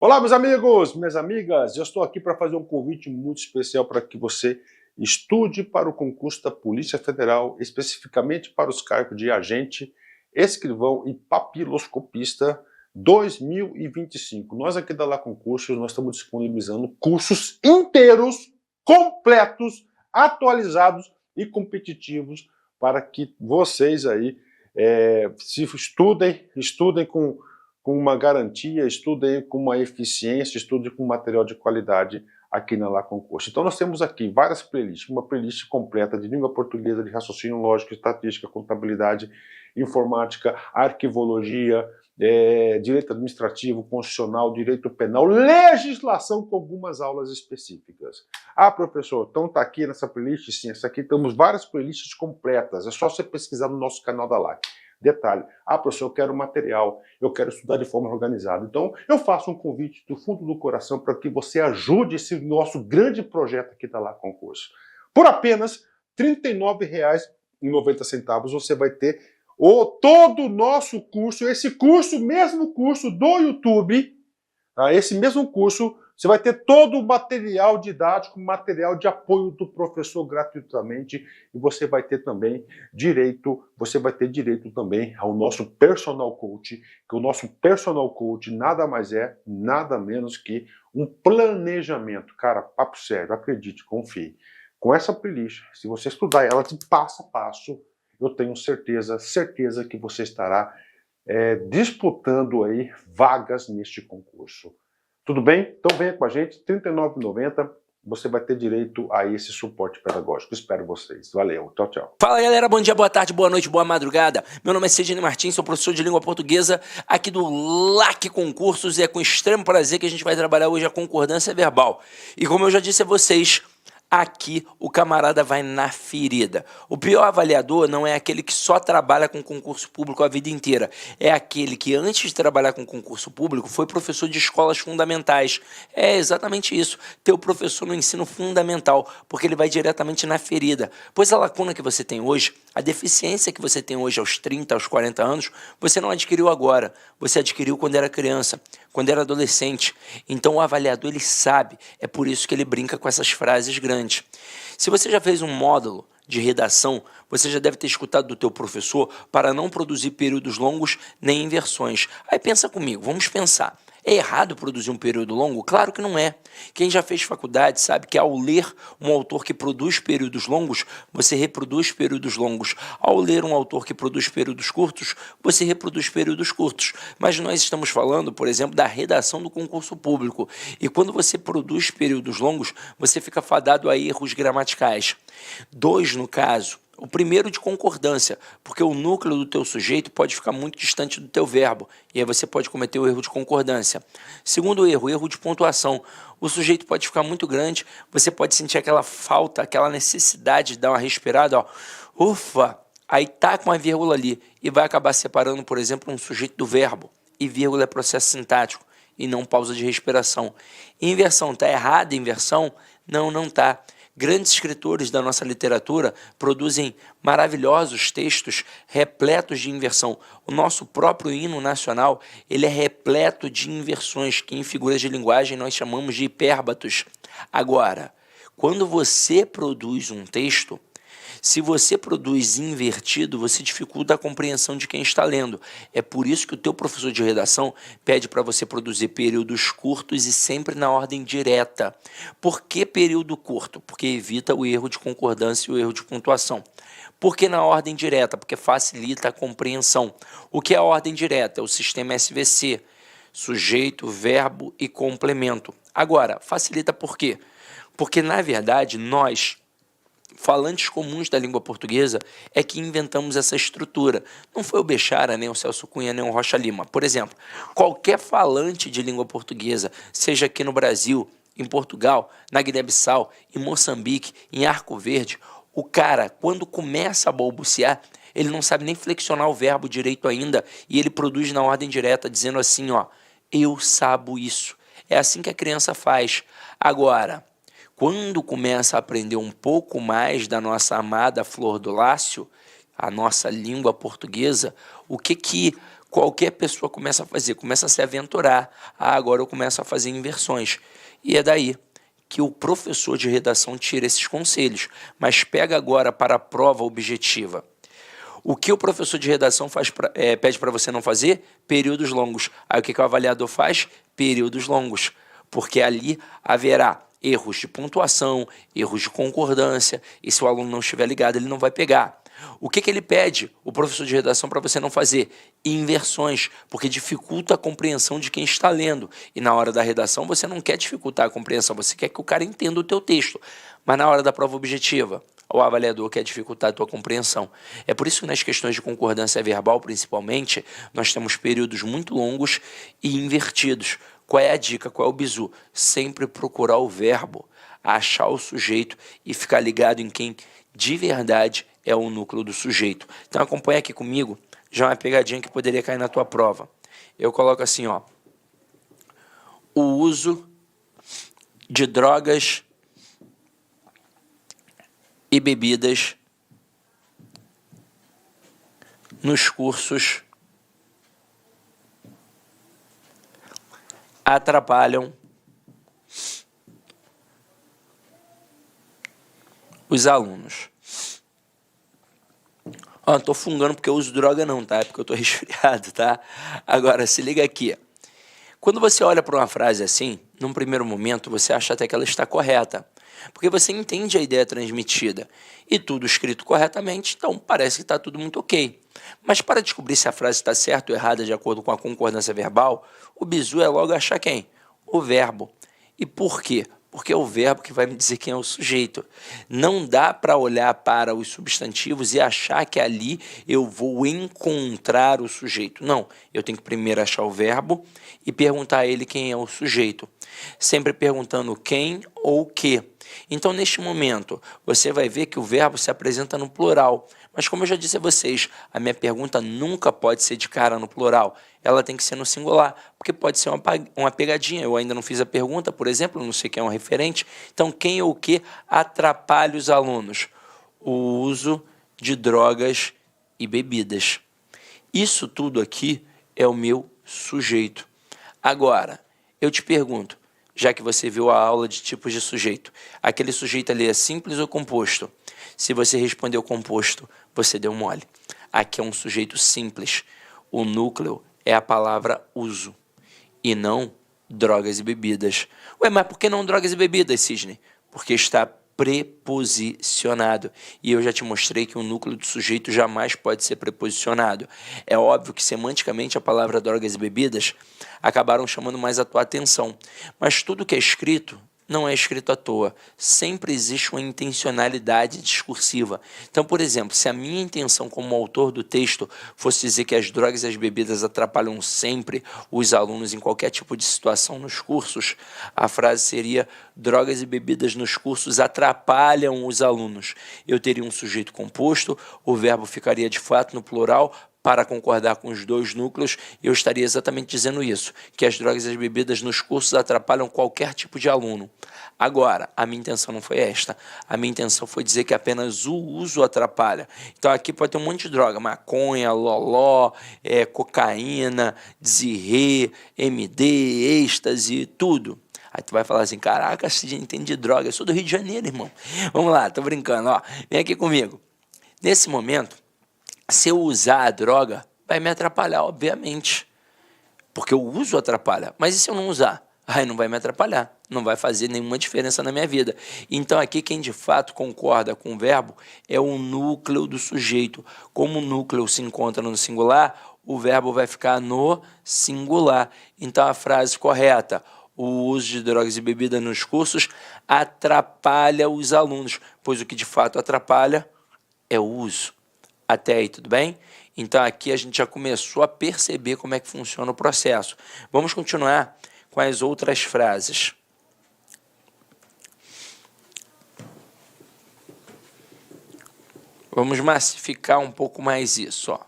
Olá, meus amigos, minhas amigas. Eu estou aqui para fazer um convite muito especial para que você estude para o concurso da Polícia Federal, especificamente para os cargos de agente, escrivão e papiloscopista 2025. Nós aqui da Lá Concursos, nós estamos disponibilizando cursos inteiros, completos, atualizados e competitivos para que vocês aí se estudem com uma garantia, estudem com uma eficiência, estudem com material de qualidade aqui na Lá Concurso. Então nós temos aqui várias playlists, uma playlist completa de língua portuguesa, de raciocínio lógico, estatística, contabilidade, informática, arquivologia, direito administrativo, constitucional, direito penal, legislação com algumas aulas específicas. Ah, professor, então está aqui nessa playlist? Sim, essa aqui temos várias playlists completas, é só você pesquisar no nosso canal da LAC. Detalhe, professor, eu quero material, eu quero estudar de forma organizada. Então, eu faço um convite do fundo do coração para que você ajude esse nosso grande projeto aqui da Lá Concurso. Por apenas R$ 39,90 você vai ter todo o nosso curso, esse mesmo curso do YouTube, tá? Esse mesmo curso, você vai ter todo o material didático, material de apoio do professor gratuitamente, e você vai ter direito também ao nosso personal coach, que o nosso personal coach nada mais é, nada menos que um planejamento. Cara, papo sério, acredite, confie. Com essa playlist, se você estudar ela de passo a passo, eu tenho certeza que você estará disputando aí vagas neste concurso. Tudo bem? Então venha com a gente, R$ 39,90, você vai ter direito a esse suporte pedagógico. Espero vocês. Valeu, tchau, tchau. Fala galera, bom dia, boa tarde, boa noite, boa madrugada. Meu nome é Sidney Martins, sou professor de língua portuguesa aqui do LAC Concursos e é com extremo prazer que a gente vai trabalhar hoje a concordância verbal. E como eu já disse a vocês, aqui o camarada vai na ferida. O pior avaliador não é aquele que só trabalha com concurso público a vida inteira. É aquele que antes de trabalhar com concurso público foi professor de escolas fundamentais. É exatamente isso, ter o professor no ensino fundamental, porque ele vai diretamente na ferida. Pois a lacuna que você tem hoje, a deficiência que você tem hoje aos 30, aos 40 anos, você não adquiriu agora, você adquiriu quando era criança, quando era adolescente. Então o avaliador ele sabe, é por isso que ele brinca com essas frases grandes. Se você já fez um módulo de redação, você já deve ter escutado do teu professor para não produzir períodos longos nem inversões. Aí pensa comigo, vamos pensar. É errado produzir um período longo? Claro que não é. Quem já fez faculdade sabe que ao ler um autor que produz períodos longos, você reproduz períodos longos. Ao ler um autor que produz períodos curtos, você reproduz períodos curtos. Mas nós estamos falando, por exemplo, da redação do concurso público. E quando você produz períodos longos, você fica fadado a erros gramaticais. 2 no caso. O primeiro de concordância, porque o núcleo do teu sujeito pode ficar muito distante do teu verbo, e aí você pode cometer o erro de concordância. Segundo erro de pontuação. O sujeito pode ficar muito grande, você pode sentir aquela falta, aquela necessidade de dar uma respirada, ó. Ufa, aí tá com uma vírgula ali, e vai acabar separando, por exemplo, um sujeito do verbo, e vírgula é processo sintático, e não pausa de respiração. Inversão, tá errada a inversão? Não, não tá. Grandes escritores da nossa literatura produzem maravilhosos textos repletos de inversão. O nosso próprio hino nacional ele é repleto de inversões, que em figuras de linguagem nós chamamos de hipérbatos. Agora, quando você produz um texto, se você produz invertido, você dificulta a compreensão de quem está lendo. É por isso que o teu professor de redação pede para você produzir períodos curtos e sempre na ordem direta. Por que período curto? Porque evita o erro de concordância e o erro de pontuação. Por que na ordem direta? Porque facilita a compreensão. O que é a ordem direta? É o sistema SVC, sujeito, verbo e complemento. Agora, facilita por quê? Porque, na verdade, nós, falantes comuns da língua portuguesa, é que inventamos essa estrutura. Não foi o Bechara, nem o Celso Cunha, nem o Rocha Lima. Por exemplo, qualquer falante de língua portuguesa, seja aqui no Brasil, em Portugal, na Guiné-Bissau, em Moçambique, em Arco Verde, o cara, quando começa a balbuciar, ele não sabe nem flexionar o verbo direito ainda e ele produz na ordem direta, dizendo assim, ó, eu sabo isso. É assim que a criança faz. Agora, quando começa a aprender um pouco mais da nossa amada Flor do Lácio, a nossa língua portuguesa, o que qualquer pessoa começa a fazer, começa a se aventurar. Ah, agora eu começo a fazer inversões. E é daí que o professor de redação tira esses conselhos. Mas pega agora para a prova objetiva. O que o professor de redação pede para você não fazer? Períodos longos. Aí o que o avaliador faz? Períodos longos. Porque ali haverá erros de pontuação, erros de concordância, e se o aluno não estiver ligado, ele não vai pegar. O que ele pede, o professor de redação, para você não fazer? Inversões, porque dificulta a compreensão de quem está lendo. E na hora da redação você não quer dificultar a compreensão, você quer que o cara entenda o teu texto. Mas na hora da prova objetiva, o avaliador quer dificultar a tua compreensão. É por isso que nas questões de concordância verbal, principalmente, nós temos períodos muito longos e invertidos. Qual é a dica? Qual é o bizu? Sempre procurar o verbo, achar o sujeito e ficar ligado em quem de verdade é o núcleo do sujeito. Então acompanha aqui comigo, já uma pegadinha que poderia cair na tua prova. Eu coloco assim, ó, o uso de drogas e bebidas nos cursos atrapalham os alunos. Ó, não tô fungando porque eu uso droga não, tá? É porque eu tô resfriado, tá? Agora, se liga aqui. Quando você olha para uma frase assim, num primeiro momento, você acha até que ela está correta, porque você entende a ideia transmitida e tudo escrito corretamente, então parece que está tudo muito ok. Mas para descobrir se a frase está certa ou errada de acordo com a concordância verbal, o bizu é logo achar quem? O verbo. E por quê? Porque é o verbo que vai me dizer quem é o sujeito. Não dá para olhar para os substantivos e achar que ali eu vou encontrar o sujeito. Não, eu tenho que primeiro achar o verbo e perguntar a ele quem é o sujeito. Sempre perguntando quem ou que. Então, neste momento, você vai ver que o verbo se apresenta no plural. Mas como eu já disse a vocês, a minha pergunta nunca pode ser de cara no plural. Ela tem que ser no singular, porque pode ser uma pegadinha. Eu ainda não fiz a pergunta, por exemplo, não sei quem é um referente. Então, quem ou que atrapalha os alunos? O uso de drogas e bebidas. Isso tudo aqui é o meu sujeito. Agora, eu te pergunto, já que você viu a aula de tipos de sujeito, aquele sujeito ali é simples ou composto? Se você respondeu composto, você deu mole. Aqui é um sujeito simples. O núcleo é a palavra uso e não drogas e bebidas. Ué, mas por que não drogas e bebidas, Sidney? Porque está preposicionado. E eu já te mostrei que o núcleo do sujeito jamais pode ser preposicionado. É óbvio que semanticamente a palavra drogas e bebidas acabaram chamando mais a tua atenção. Mas tudo que é escrito não é escrito à toa. Sempre existe uma intencionalidade discursiva. Então, por exemplo, se a minha intenção como autor do texto fosse dizer que as drogas e as bebidas atrapalham sempre os alunos em qualquer tipo de situação nos cursos, a frase seria: drogas e bebidas nos cursos atrapalham os alunos. Eu teria um sujeito composto, o verbo ficaria de fato no plural, para concordar com os dois núcleos, eu estaria exatamente dizendo isso, que as drogas e as bebidas nos cursos atrapalham qualquer tipo de aluno. Agora, a minha intenção não foi esta. A minha intenção foi dizer que apenas o uso atrapalha. Então aqui pode ter um monte de droga, maconha, loló, cocaína, Zirê, MD, êxtase, tudo. Aí tu vai falar assim, caraca, Sidney entende de droga, eu sou do Rio de Janeiro, irmão. Vamos lá, tô brincando, ó. Vem aqui comigo. Nesse momento, se eu usar a droga, vai me atrapalhar, obviamente. Porque o uso atrapalha. Mas e se eu não usar? Aí não vai me atrapalhar. Não vai fazer nenhuma diferença na minha vida. Então aqui quem de fato concorda com o verbo é o núcleo do sujeito. Como o núcleo se encontra no singular, o verbo vai ficar no singular. Então a frase correta: o uso de drogas e bebidas nos cursos atrapalha os alunos. Pois o que de fato atrapalha é o uso. Até aí, tudo bem? Então aqui a gente já começou a perceber como é que funciona o processo. Vamos continuar com as outras frases. Vamos massificar um pouco mais isso, ó.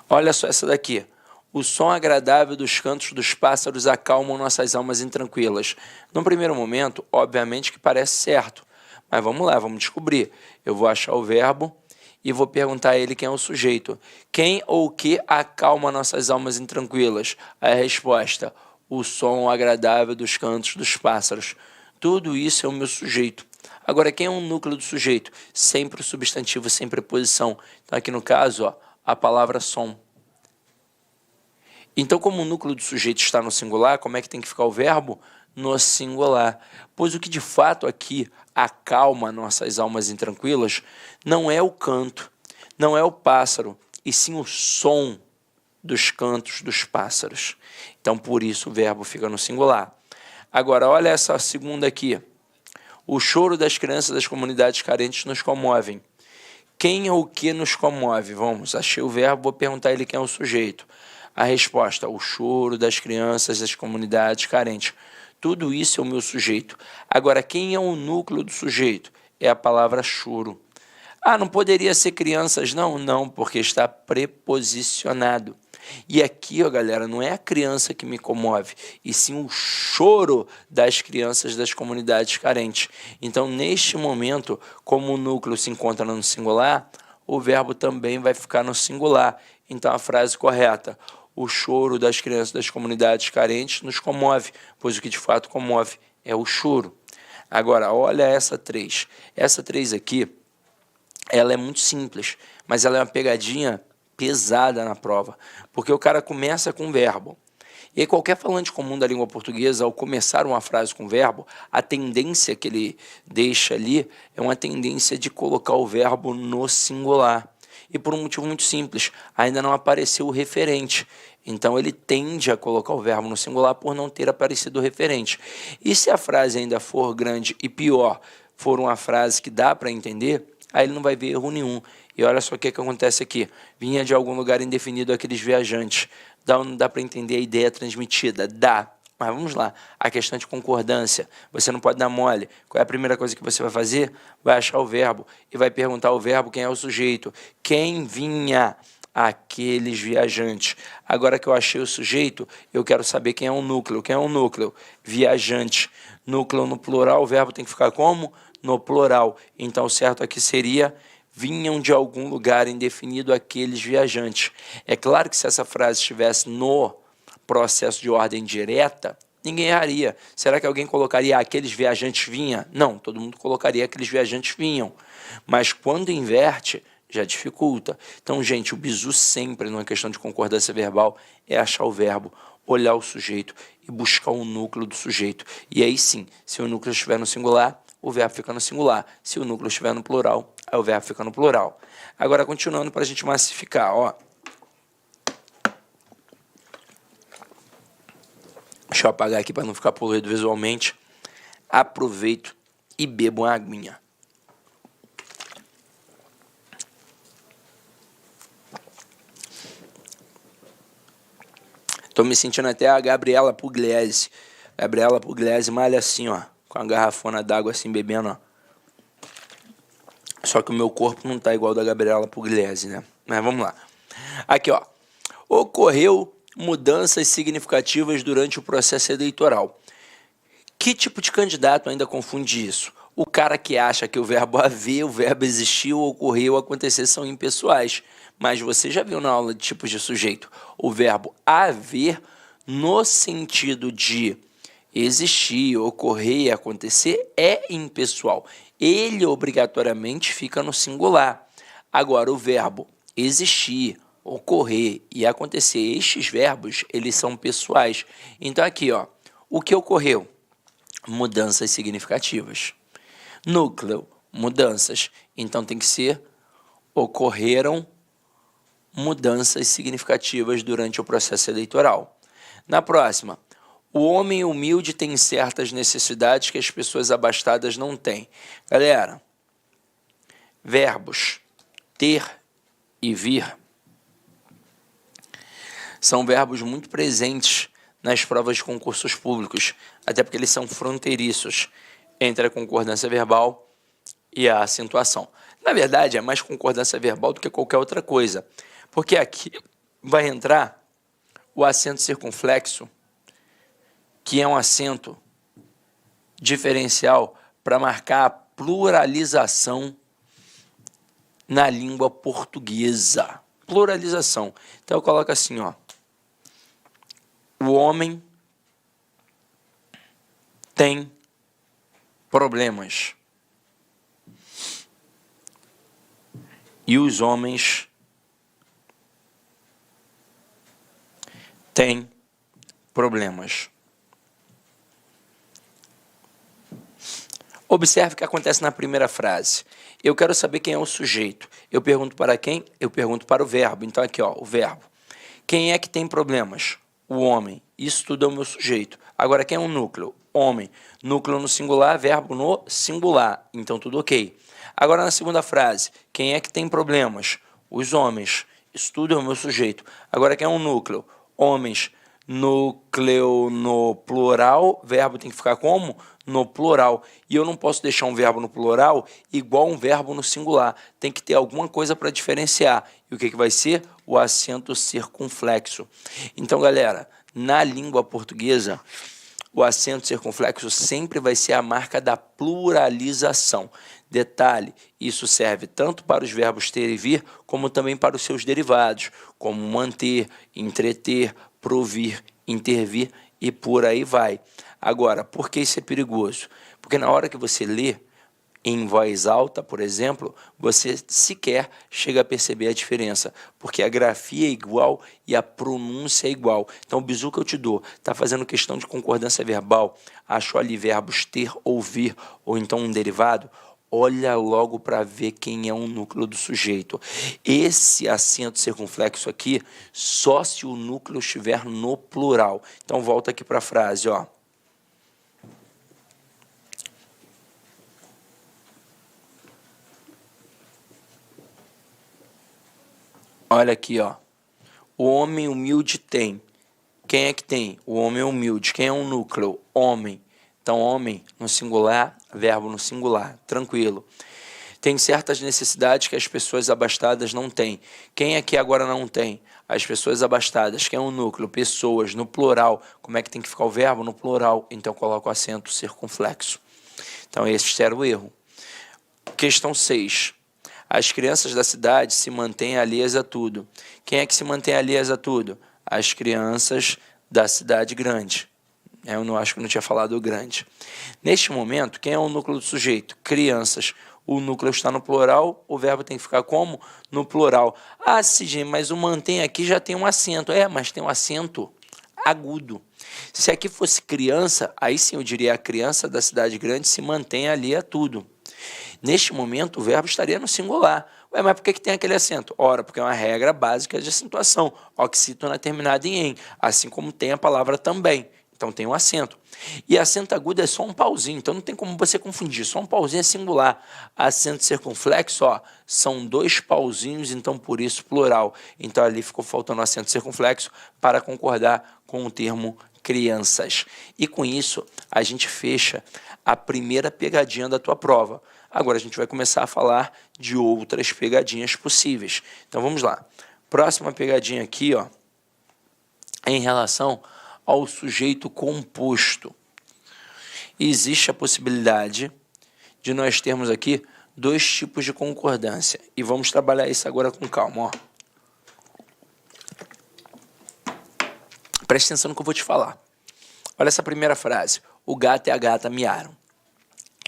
Olha só essa daqui. O som agradável dos cantos dos pássaros acalmam nossas almas intranquilas. No primeiro momento, obviamente que parece certo, Mas vamos lá, vamos descobrir. Eu vou achar o verbo e vou perguntar a ele quem é o sujeito. Quem ou o que acalma nossas almas intranquilas? A resposta: o som agradável dos cantos dos pássaros. Tudo isso é o meu sujeito. Agora, quem é o núcleo do sujeito? Sempre o substantivo, sem preposição. Então, aqui no caso, ó, a palavra som. Então, como o núcleo do sujeito está no singular, como é que tem que ficar o verbo? No singular. Pois o que de fato aqui acalma nossas almas intranquilas não é o canto, não é o pássaro, e sim o som dos cantos dos pássaros. Então, por isso o verbo fica no singular. Agora, olha essa segunda aqui. O choro das crianças das comunidades carentes nos comovem. Quem ou o que nos comove? Vamos, achei o verbo, vou perguntar a ele quem é o sujeito. A resposta: o choro das crianças das comunidades carentes. Tudo isso é o meu sujeito. Agora, quem é o núcleo do sujeito? É a palavra choro. Ah, não poderia ser crianças? Não, não, porque está preposicionado. E aqui, ó, galera, não é a criança que me comove, e sim o choro das crianças das comunidades carentes. Então, neste momento, como o núcleo se encontra no singular, o verbo também vai ficar no singular. Então, a frase correta: o choro das crianças das comunidades carentes nos comove, pois o que de fato comove é o choro. Agora, olha essa 3. Essa 3 aqui, ela é muito simples, mas ela é uma pegadinha pesada na prova, porque o cara começa com verbo. E aí, qualquer falante comum da língua portuguesa, ao começar uma frase com verbo, a tendência que ele deixa ali é uma tendência de colocar o verbo no singular. E por um motivo muito simples: ainda não apareceu o referente. Então ele tende a colocar o verbo no singular por não ter aparecido o referente. E se a frase ainda for grande e pior, for uma frase que dá para entender, aí ele não vai ver erro nenhum. E olha só o que acontece aqui. Vinha de algum lugar indefinido aqueles viajantes. Dá ou não dá para entender a ideia transmitida? Dá. Mas vamos lá, a questão de concordância, você não pode dar mole. Qual é a primeira coisa que você vai fazer? Vai achar o verbo e vai perguntar ao verbo quem é o sujeito. Quem vinha? Aqueles viajantes. Agora que eu achei o sujeito, eu quero saber quem é o núcleo. Quem é o núcleo? Viajante. Núcleo no plural, o verbo tem que ficar como? No plural. Então, o certo aqui seria: vinham de algum lugar indefinido aqueles viajantes. É claro que se essa frase estivesse no processo de ordem direta, ninguém erraria. Será que alguém colocaria aqueles viajantes vinham? Não, todo mundo colocaria aqueles viajantes vinham. Mas quando inverte, já dificulta. Então, gente, o bizu sempre, numa questão de concordância verbal, é achar o verbo, olhar o sujeito e buscar o núcleo do sujeito. E aí sim, se o núcleo estiver no singular, o verbo fica no singular. Se o núcleo estiver no plural, aí o verbo fica no plural. Agora, continuando para a gente massificar, ó. Deixa eu apagar aqui para não ficar poluído visualmente. Aproveito e bebo uma aguinha. Estou me sentindo até a Gabriela Pugliese. Gabriela Pugliese malha assim, ó, com a garrafona d'água assim, bebendo, ó. Só que o meu corpo não tá igual ao da Gabriela Pugliese, né? Mas vamos lá. Aqui, ó. Ocorreu mudanças significativas durante o processo eleitoral. Que tipo de candidato ainda confunde isso? O cara que acha que o verbo haver, o verbo existir, ou ocorrer ou acontecer são impessoais. Mas você já viu na aula de tipos de sujeito o verbo haver no sentido de existir, ocorrer e acontecer é impessoal. Ele obrigatoriamente fica no singular. Agora, o verbo existir, ocorrer e acontecer, estes verbos, eles são pessoais. Então aqui, ó, o que ocorreu? Mudanças significativas. Núcleo, mudanças. Então tem que ser ocorreram mudanças significativas durante o processo eleitoral. Na próxima, o homem humilde tem certas necessidades que as pessoas abastadas não têm. Galera, verbos ter e vir são verbos muito presentes nas provas de concursos públicos, até porque eles são fronteiriços entre a concordância verbal e a acentuação. Na verdade, é mais concordância verbal do que qualquer outra coisa, porque aqui vai entrar o acento circunflexo, que é um acento diferencial para marcar pluralização na língua portuguesa. Pluralização. Então eu coloco assim, ó. O homem tem problemas. E os homens têm problemas. Observe o que acontece na primeira frase. Eu quero saber quem é o sujeito. Eu pergunto para quem? Eu pergunto para o verbo. Então aqui, ó, o verbo. Quem é que tem problemas? O homem. Isso tudo é o meu sujeito. Agora, quem é o núcleo? Homem. Núcleo no singular, verbo no singular. Então tudo ok. Agora na segunda frase. Quem é que tem problemas? Os homens. Isso tudo é o meu sujeito. Agora, quem é o núcleo? Homens. Núcleo no plural, verbo tem que ficar como? No plural. E eu não posso deixar um verbo no plural igual um verbo no singular. Tem que ter alguma coisa para diferenciar. E o que vai ser? O acento circunflexo. Então, galera, na língua portuguesa, o acento circunflexo sempre vai ser a marca da pluralização. Detalhe, isso serve tanto para os verbos ter e vir, como também para os seus derivados, como manter, entreter, provir, intervir e por aí vai. Agora, por que isso é perigoso? Porque na hora que você lê em voz alta, por exemplo, você sequer chega a perceber a diferença, porque a grafia é igual e a pronúncia é igual. Então, o bizu que eu te dou, está fazendo questão de concordância verbal, achou ali verbos ter, ouvir, ou então um derivado, olha logo para ver quem é o núcleo do sujeito. Esse acento circunflexo aqui, só se o núcleo estiver no plural. Então, volta aqui para a frase, ó. Olha aqui, ó. O homem humilde tem. Quem é que tem? O homem humilde. Quem é um núcleo? Homem. Então, homem no singular, verbo no singular. Tranquilo. Tem certas necessidades que as pessoas abastadas não têm. Quem aqui agora não tem? As pessoas abastadas. Quem é um núcleo? Pessoas. No plural. Como é que tem que ficar o verbo? No plural. Então, coloco o acento circunflexo. Então, esse era o erro. Questão 6. As crianças da cidade se mantêm alheias a tudo. Quem é que se mantém alheias a tudo? As crianças da cidade grande. Eu não acho que eu não tinha falado o grande. Neste momento, quem é o núcleo do sujeito? Crianças. O núcleo está no plural, o verbo tem que ficar como? No plural. Ah, Sidney, mas o mantém aqui já tem um acento. É, mas tem um acento agudo. Se aqui fosse criança, aí sim eu diria a criança da cidade grande se mantém ali a tudo. Neste momento, o verbo estaria no singular. Ué, mas por que tem aquele acento? Ora, porque é uma regra básica de acentuação. Oxítona terminada em "em", assim como tem a palavra também. Então tem um acento. E acento agudo é só um pauzinho, então não tem como você confundir. Só um pauzinho é singular. Acento circunflexo, ó, são 2 pauzinhos, então por isso plural. Então ali ficou faltando acento circunflexo para concordar com o termo crianças. E com isso, a gente fecha a primeira pegadinha da tua prova. Agora a gente vai começar a falar de outras pegadinhas possíveis. Então vamos lá. Próxima pegadinha aqui, ó, é em relação ao sujeito composto. Existe a possibilidade de nós termos aqui 2 tipos de concordância. E vamos trabalhar isso agora com calma, ó. Preste atenção no que eu vou te falar. Olha essa primeira frase. O gato e a gata miaram.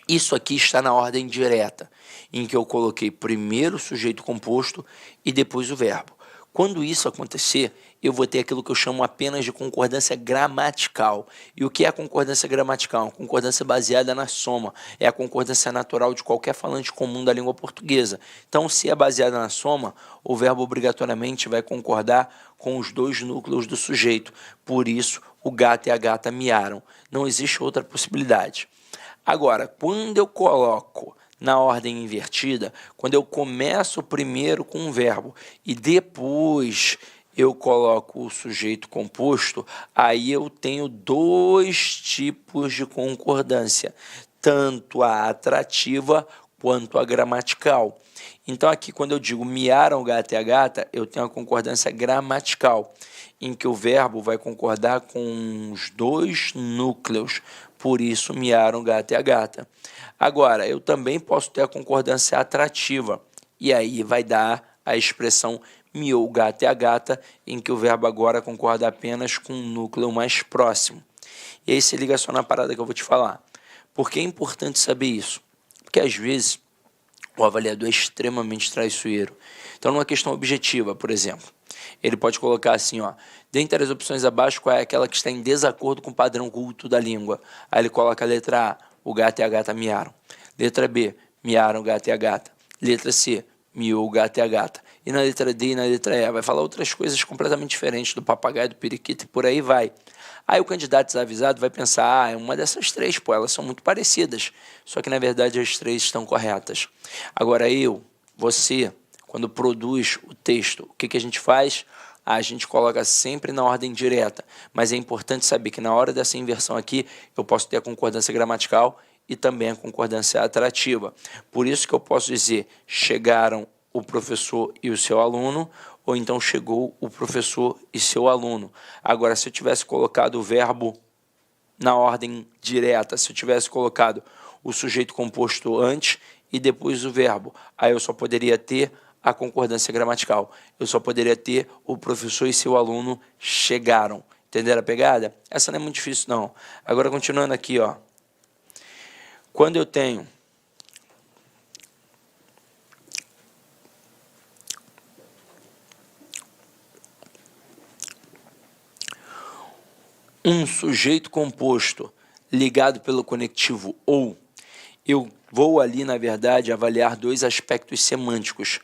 Isso aqui está na ordem direta, em que eu coloquei primeiro o sujeito composto e depois o verbo. Quando isso acontecer, eu vou ter aquilo que eu chamo apenas de concordância gramatical. E o que é a concordância gramatical? Uma concordância baseada na soma. É a concordância natural de qualquer falante comum da língua portuguesa. Então, se é baseada na soma, o verbo obrigatoriamente vai concordar com os 2 núcleos do sujeito. Por isso, o gato e a gata miaram. Não existe outra possibilidade. Agora, quando eu coloco na ordem invertida, quando eu começo primeiro com um verbo e depois eu coloco o sujeito composto, aí eu tenho 2 tipos de concordância, tanto a atrativa quanto a gramatical. Então aqui, quando eu digo miaram o gato e a gata, eu tenho a concordância gramatical, em que o verbo vai concordar com os dois núcleos, por isso miaram o gato e a gata. Agora, eu também posso ter a concordância atrativa, e aí vai dar a expressão miou o gato e a gata, em que o verbo agora concorda apenas com o núcleo mais próximo. E aí se liga só na parada que eu vou te falar. Por que é importante saber isso? Porque às vezes o avaliador é extremamente traiçoeiro. Então, numa questão objetiva, por exemplo, ele pode colocar assim, ó, dentre as opções abaixo, qual é aquela que está em desacordo com o padrão culto da língua? Aí ele coloca a letra A, o gato e a gata miaram. Letra B, miaram o gato e a gata. Letra C, miou o gato e a gata. E na letra D e na letra E, vai falar outras coisas completamente diferentes do papagaio, do periquito e por aí vai. Aí o candidato desavisado vai pensar, é uma dessas três, pô, elas são muito parecidas. Só que, na verdade, as três estão corretas. Agora, você, quando produz o texto, o que a gente faz? A gente coloca sempre na ordem direta. Mas é importante saber que, na hora dessa inversão aqui, eu posso ter a concordância gramatical e também a concordância atrativa. Por isso que eu posso dizer, chegaram o professor e o seu aluno, ou então chegou o professor e seu aluno. Agora, se eu tivesse colocado o verbo na ordem direta, se eu tivesse colocado o sujeito composto antes e depois o verbo, aí eu só poderia ter a concordância gramatical. Eu só poderia ter o professor e seu aluno chegaram. Entenderam a pegada? Essa não é muito difícil, não. Agora, continuando aqui, ó. Quando eu tenho um sujeito composto ligado pelo conectivo ou, eu vou ali, na verdade, avaliar dois aspectos semânticos,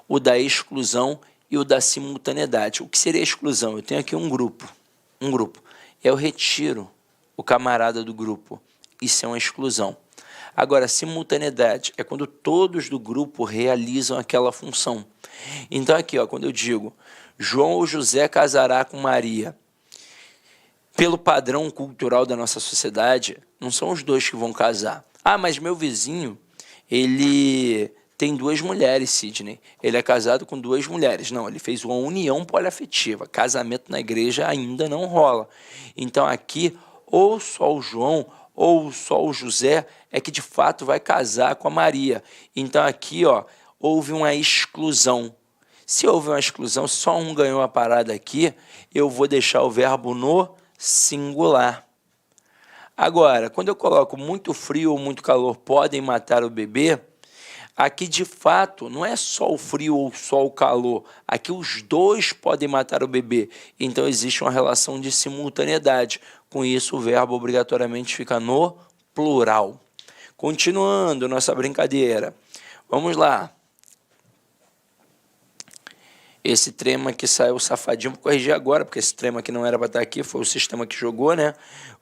o da exclusão e o da simultaneidade. O que seria a exclusão? Eu tenho aqui um grupo, eu retiro o camarada do grupo, isso é uma exclusão. Agora, simultaneidade é quando todos do grupo realizam aquela função. Então aqui, ó, quando eu digo, João ou José casará com Maria, pelo padrão cultural da nossa sociedade, não são os dois que vão casar. Ah, mas meu vizinho, ele tem duas mulheres, Sidney. Ele é casado com duas mulheres. Não, ele fez uma união poliafetiva. Casamento na igreja ainda não rola. Então aqui, ou só o João ou só o José é que de fato vai casar com a Maria. Então aqui, ó, houve uma exclusão. Se houve uma exclusão, só um ganhou a parada aqui, eu vou deixar o verbo no singular. Agora, quando eu coloco muito frio ou muito calor podem matar o bebê, aqui de fato não é só o frio ou só o calor, aqui os dois podem matar o bebê, então existe uma relação de simultaneidade, com isso o verbo obrigatoriamente fica no plural. Continuando nossa brincadeira, vamos lá. Esse trema aqui saiu safadinho, vou corrigir agora, porque esse trema aqui não era para estar aqui, foi o sistema que jogou, né?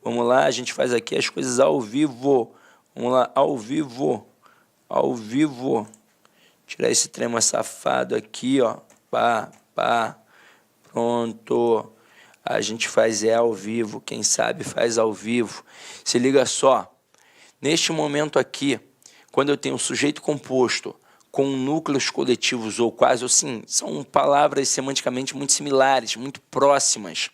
Vamos lá, a gente faz aqui as coisas ao vivo. Vamos lá, ao vivo. Tirar esse trema safado aqui, ó. Pá. Pronto. A gente faz ao vivo, quem sabe faz ao vivo. Se liga só. Neste momento aqui, quando eu tenho um sujeito composto com núcleos coletivos ou quase assim, são palavras semanticamente muito similares, muito próximas.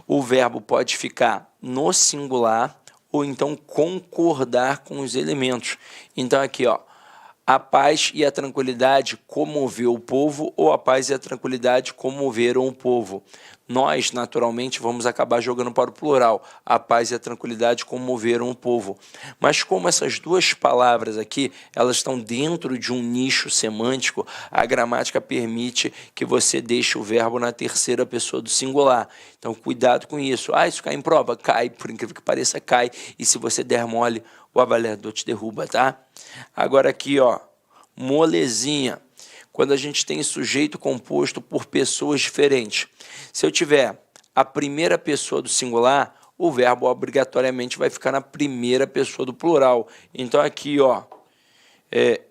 O verbo pode ficar no singular ou então concordar com os elementos. Então aqui, ó, a paz e a tranquilidade comoveu o povo ou a paz e a tranquilidade comoveram o povo. Nós, naturalmente, vamos acabar jogando para o plural. A paz e a tranquilidade comoveram o povo. Mas como essas duas palavras aqui, elas estão dentro de um nicho semântico, a gramática permite que você deixe o verbo na terceira pessoa do singular. Então, cuidado com isso. Ah, isso cai em prova? Cai, por incrível que pareça, cai. E se você der mole, o avaliador te derruba, tá? Agora aqui, ó, molezinha. Quando a gente tem sujeito composto por pessoas diferentes. Se eu tiver a primeira pessoa do singular, o verbo obrigatoriamente vai ficar na primeira pessoa do plural. Então aqui, ó,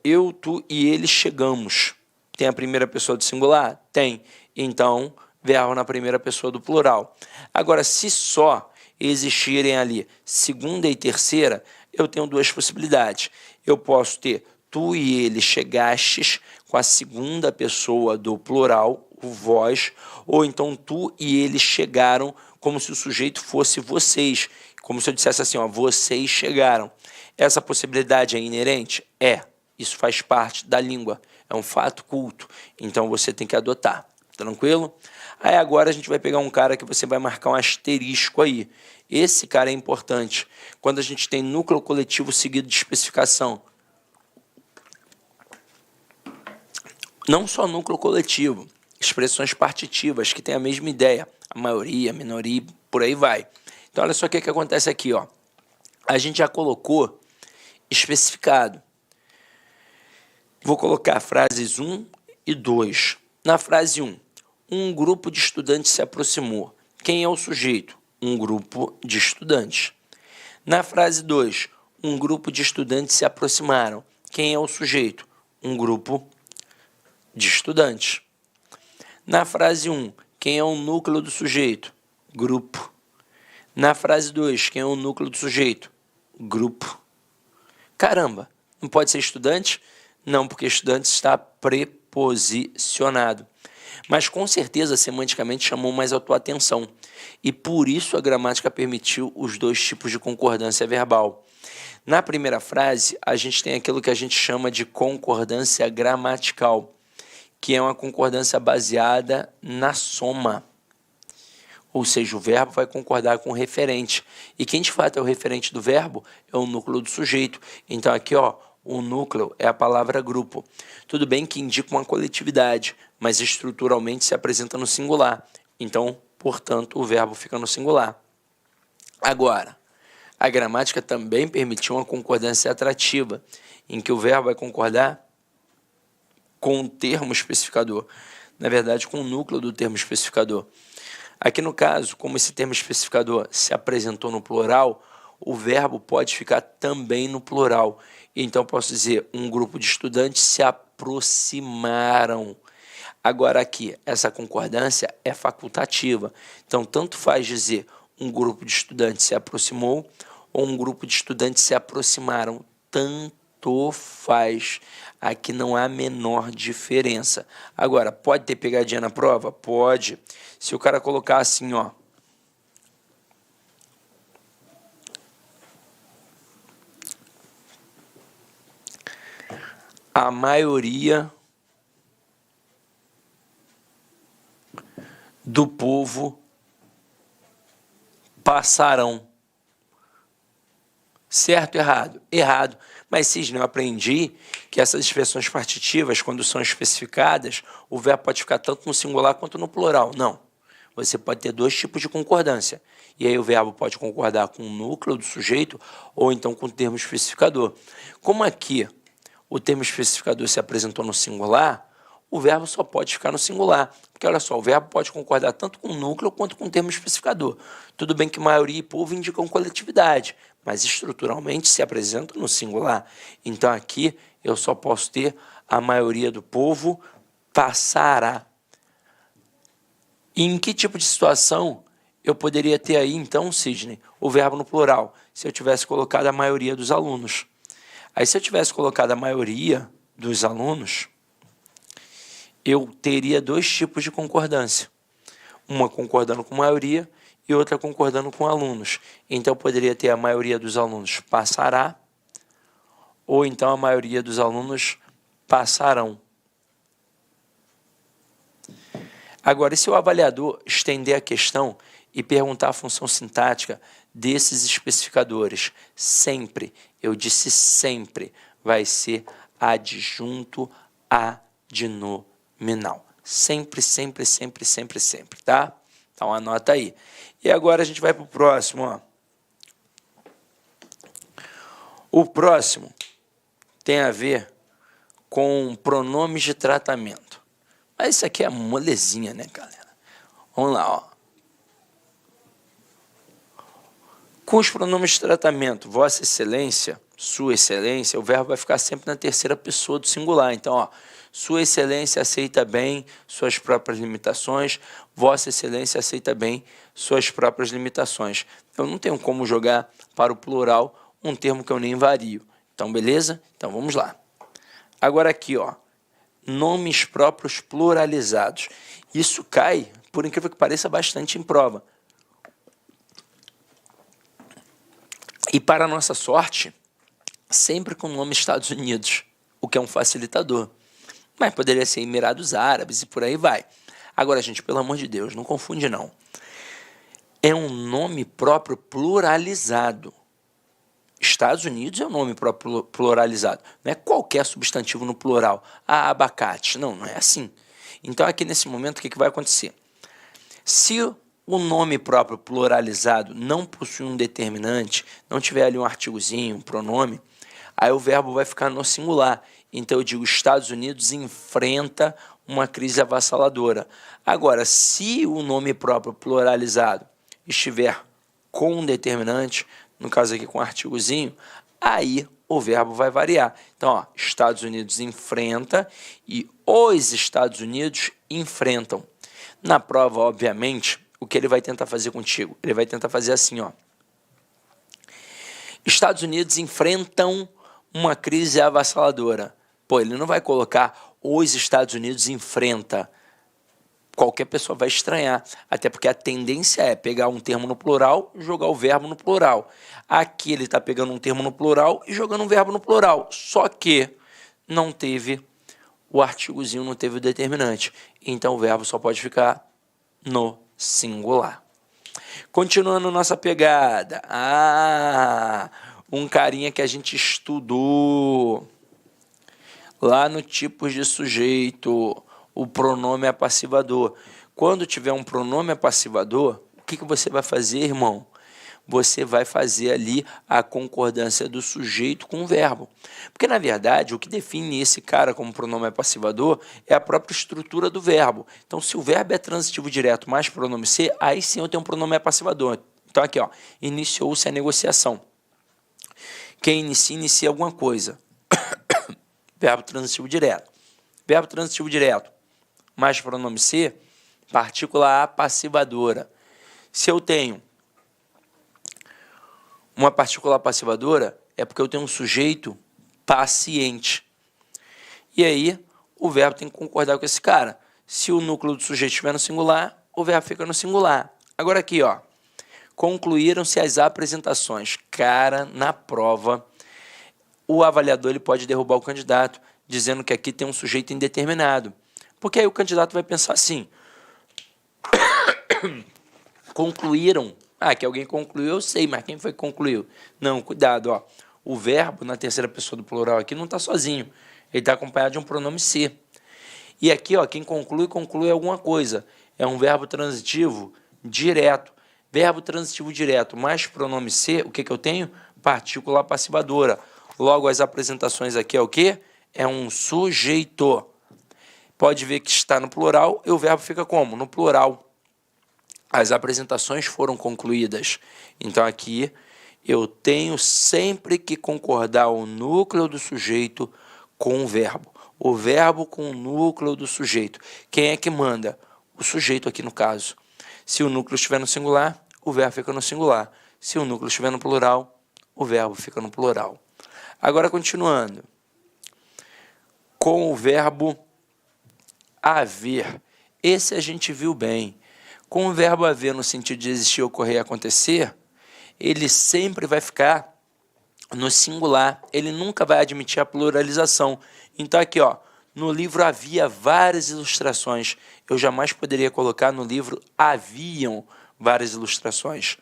eu, tu e ele chegamos. Tem a primeira pessoa do singular? Tem. Então, verbo na primeira pessoa do plural. Agora, se só existirem ali segunda e terceira, eu tenho duas possibilidades. Eu posso ter tu e ele chegastes com a segunda pessoa do plural, o vós, ou então tu e ele chegaram como se o sujeito fosse vocês, como se eu dissesse assim, ó, vocês chegaram. Essa possibilidade é inerente? É. Isso faz parte da língua, é um fato culto, então você tem que adotar, tranquilo? Aí agora a gente vai pegar um cara que você vai marcar um asterisco aí. Esse cara é importante. Quando a gente tem núcleo coletivo seguido de especificação. Não só núcleo coletivo, expressões partitivas que têm a mesma ideia, a maioria, a minoria, por aí vai. Então olha só o que acontece aqui, ó. A gente já colocou especificado. Vou colocar frases 1 e 2. Na frase 1, um grupo de estudantes se aproximou. Quem é o sujeito? Um grupo de estudantes. Na frase 2, um grupo de estudantes se aproximaram. Quem é o sujeito? Um grupo de estudantes. Na frase 1, quem é o núcleo do sujeito? Grupo. Na frase 2, quem é o núcleo do sujeito? Grupo. Caramba, não pode ser estudante? Não, porque estudante está preposicionado. Mas com certeza, semanticamente, chamou mais a tua atenção. E por isso a gramática permitiu os dois tipos de concordância verbal. Na primeira frase, a gente tem aquilo que a gente chama de concordância gramatical, que é uma concordância baseada na soma. Ou seja, o verbo vai concordar com o referente. E quem de fato é o referente do verbo é o núcleo do sujeito. Então aqui, ó, o núcleo é a palavra grupo. Tudo bem que indica uma coletividade, mas estruturalmente se apresenta no singular. Então, portanto, o verbo fica no singular. Agora, a gramática também permitiu uma concordância atrativa, em que o verbo vai concordar com o termo especificador. Na verdade, com o núcleo do termo especificador. Aqui no caso, como esse termo especificador se apresentou no plural, o verbo pode ficar também no plural. Então, posso dizer, um grupo de estudantes se aproximaram. Agora aqui, essa concordância é facultativa. Então, tanto faz dizer um grupo de estudantes se aproximou ou um grupo de estudantes se aproximaram. Tanto faz. Aqui não há a menor diferença. Agora, pode ter pegadinha na prova? Pode. Se o cara colocar assim, ó. A maioria do povo passarão. Certo ou errado? Errado. Mas, Cisne, eu aprendi que essas expressões partitivas, quando são especificadas, o verbo pode ficar tanto no singular quanto no plural. Não. Você pode ter dois tipos de concordância. E aí o verbo pode concordar com o núcleo do sujeito ou então com o termo especificador. Como aqui o termo especificador se apresentou no singular, o verbo só pode ficar no singular. Porque, olha só, o verbo pode concordar tanto com o núcleo quanto com o termo especificador. Tudo bem que maioria e povo indicam coletividade, mas estruturalmente se apresentam no singular. Então, aqui eu só posso ter a maioria do povo passará. E em que tipo de situação eu poderia ter aí, então, Cisne, o verbo no plural, se eu tivesse colocado a maioria dos alunos? Aí, se eu tivesse colocado a maioria dos alunos, eu teria dois tipos de concordância. Uma concordando com maioria e outra concordando com alunos. Então, eu poderia ter a maioria dos alunos passará, ou então a maioria dos alunos passarão. Agora, e se o avaliador estender a questão e perguntar a função sintática desses especificadores? Sempre, eu disse sempre, vai ser adjunto adnominal. Sempre, sempre, sempre, sempre, sempre, tá? Então, anota aí. E agora a gente vai para o próximo, ó. O próximo tem a ver com pronomes de tratamento. Mas isso aqui é molezinha, né, galera? Vamos lá, ó. Com os pronomes de tratamento, Vossa Excelência, Sua Excelência, o verbo vai ficar sempre na terceira pessoa do singular. Então, ó, Sua Excelência aceita bem suas próprias limitações, Vossa Excelência aceita bem suas próprias limitações. Eu não tenho como jogar para o plural um termo que eu nem vario. Então, beleza? Então, vamos lá. Agora aqui, ó, nomes próprios pluralizados. Isso cai, por incrível que pareça, bastante em prova. E para nossa sorte, sempre com o nome Estados Unidos, o que é um facilitador. Mas poderia ser Emirados Árabes e por aí vai. Agora, gente, pelo amor de Deus, não confunde não. É um nome próprio pluralizado. Estados Unidos é um nome próprio pluralizado. Não é qualquer substantivo no plural. Ah, abacate. Não, não é assim. Então, aqui nesse momento, o que vai acontecer? Se o nome próprio pluralizado não possui um determinante, não tiver ali um artigozinho, um pronome, aí o verbo vai ficar no singular. Então eu digo, Estados Unidos enfrenta uma crise avassaladora. Agora, se o nome próprio pluralizado estiver com um determinante, no caso aqui com um artigozinho, aí o verbo vai variar. Então, ó, Estados Unidos enfrenta e os Estados Unidos enfrentam. Na prova, obviamente, o que ele vai tentar fazer contigo? Ele vai tentar fazer assim, ó. Estados Unidos enfrentam uma crise avassaladora. Pô, ele não vai colocar os Estados Unidos enfrenta. Qualquer pessoa vai estranhar, até porque a tendência é pegar um termo no plural e jogar o verbo no plural. Aqui ele está pegando um termo no plural e jogando um verbo no plural, só que não teve o artigozinho, não teve o determinante. Então o verbo só pode ficar no singular. Continuando nossa pegada. Um carinha que a gente estudou lá no tipos de sujeito, o pronome apassivador. Quando tiver um pronome apassivador, o que você vai fazer, irmão? Você vai fazer ali a concordância do sujeito com o verbo. Porque, na verdade, o que define esse cara como pronome apassivador é a própria estrutura do verbo. Então, se o verbo é transitivo direto mais pronome ser, aí sim eu tenho um pronome apassivador. Então, aqui, ó, iniciou-se a negociação. Quem inicia alguma coisa. Verbo transitivo direto. Verbo transitivo direto mais pronome ser, partícula apassivadora. Se eu tenho uma partícula apassivadora, é porque eu tenho um sujeito paciente. E aí, o verbo tem que concordar com esse cara. Se o núcleo do sujeito estiver no singular, o verbo fica no singular. Agora aqui, ó. Concluíram-se as apresentações. Cara, na prova, o avaliador ele pode derrubar o candidato, dizendo que aqui tem um sujeito indeterminado. Porque aí o candidato vai pensar assim, concluíram, que alguém concluiu, eu sei, mas quem foi que concluiu? Não, cuidado, ó. O verbo na terceira pessoa do plural aqui não está sozinho, ele está acompanhado de um pronome ser. E aqui, ó, quem conclui alguma coisa, é um verbo transitivo direto. Verbo transitivo direto mais pronome ser, o que eu tenho? Partícula passivadora. Logo, as apresentações aqui é o quê? É um sujeito. Pode ver que está no plural e o verbo fica como? No plural. As apresentações foram concluídas. Então, aqui, eu tenho sempre que concordar o núcleo do sujeito com o verbo. O verbo com o núcleo do sujeito. Quem é que manda? O sujeito aqui no caso. Se o núcleo estiver no singular, o verbo fica no singular. Se o núcleo estiver no plural, o verbo fica no plural. Agora, continuando. Com o verbo haver. Esse a gente viu bem. Com o verbo haver no sentido de existir, ocorrer e acontecer, ele sempre vai ficar no singular. Ele nunca vai admitir a pluralização. Então aqui, ó, no livro havia várias ilustrações. Eu jamais poderia colocar no livro haviam várias ilustrações.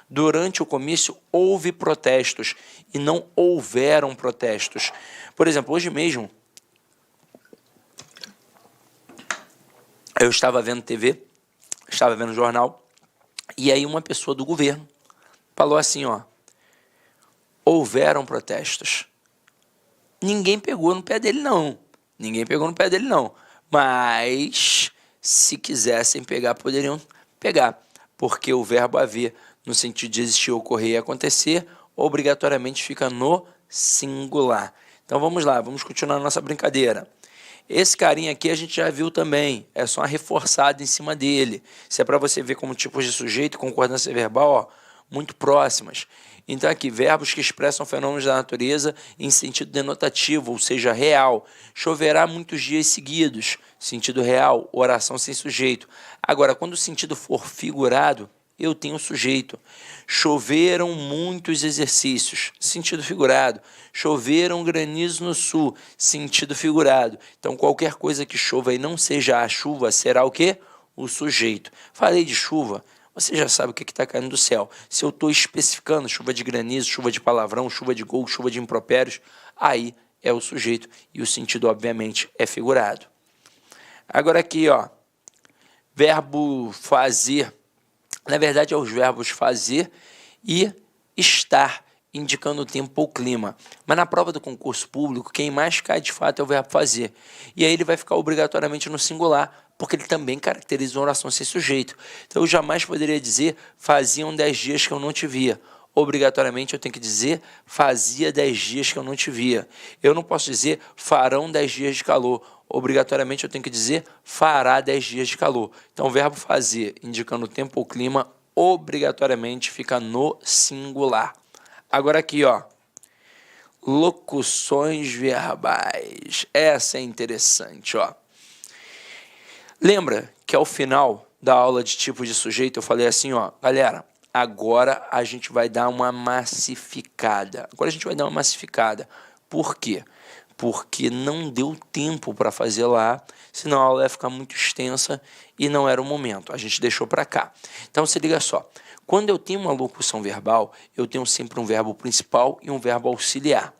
Durante o comício houve protestos e não houveram protestos. Por exemplo, hoje mesmo, eu estava vendo TV, estava vendo jornal, e aí uma pessoa do governo falou assim, ó, houveram protestos. Ninguém pegou no pé dele, não. Ninguém pegou no pé dele, não. Mas, se quisessem pegar, poderiam pegar. Porque o verbo haver, no sentido de existir, ocorrer e acontecer, obrigatoriamente fica no singular. Então, vamos lá, vamos continuar a nossa brincadeira. Esse carinha aqui a gente já viu também, é só uma reforçada em cima dele. Se é para você ver como tipos de sujeito, concordância verbal, ó, muito próximas. Então aqui, verbos que expressam fenômenos da natureza em sentido denotativo, ou seja, real. Choverá muitos dias seguidos, sentido real, oração sem sujeito. Agora, quando o sentido for figurado, eu tenho sujeito. Choveram muitos exercícios, sentido figurado. Choveram granizo no sul, sentido figurado. Então, qualquer coisa que chova e não seja a chuva, será o quê? O sujeito. Falei de chuva, você já sabe o que está caindo do céu. Se eu estou especificando chuva de granizo, chuva de palavrão, chuva de gol, chuva de impropérios, aí é o sujeito e o sentido, obviamente, é figurado. Agora aqui, ó, verbo fazer. Na verdade, é os verbos fazer e estar, indicando o tempo ou clima. Mas na prova do concurso público, quem mais cai de fato é o verbo fazer. E aí ele vai ficar obrigatoriamente no singular, porque ele também caracteriza uma oração sem sujeito. Então eu jamais poderia dizer, faziam 10 dias que eu não te via. Obrigatoriamente eu tenho que dizer, fazia 10 dias que eu não te via. Eu não posso dizer, farão 10 dias de calor. Obrigatoriamente eu tenho que dizer, fará 10 dias de calor. Então o verbo fazer, indicando o tempo ou clima, obrigatoriamente fica no singular. Agora aqui, ó, locuções verbais. Essa é interessante, ó. Lembra que ao final da aula de tipo de sujeito eu falei assim, ó, galera, agora a gente vai dar uma massificada. Por quê? Porque não deu tempo para fazer lá, senão a aula ia ficar muito extensa e não era o momento. A gente deixou para cá. Então se liga só, quando eu tenho uma locução verbal, eu tenho sempre um verbo principal e um verbo auxiliar.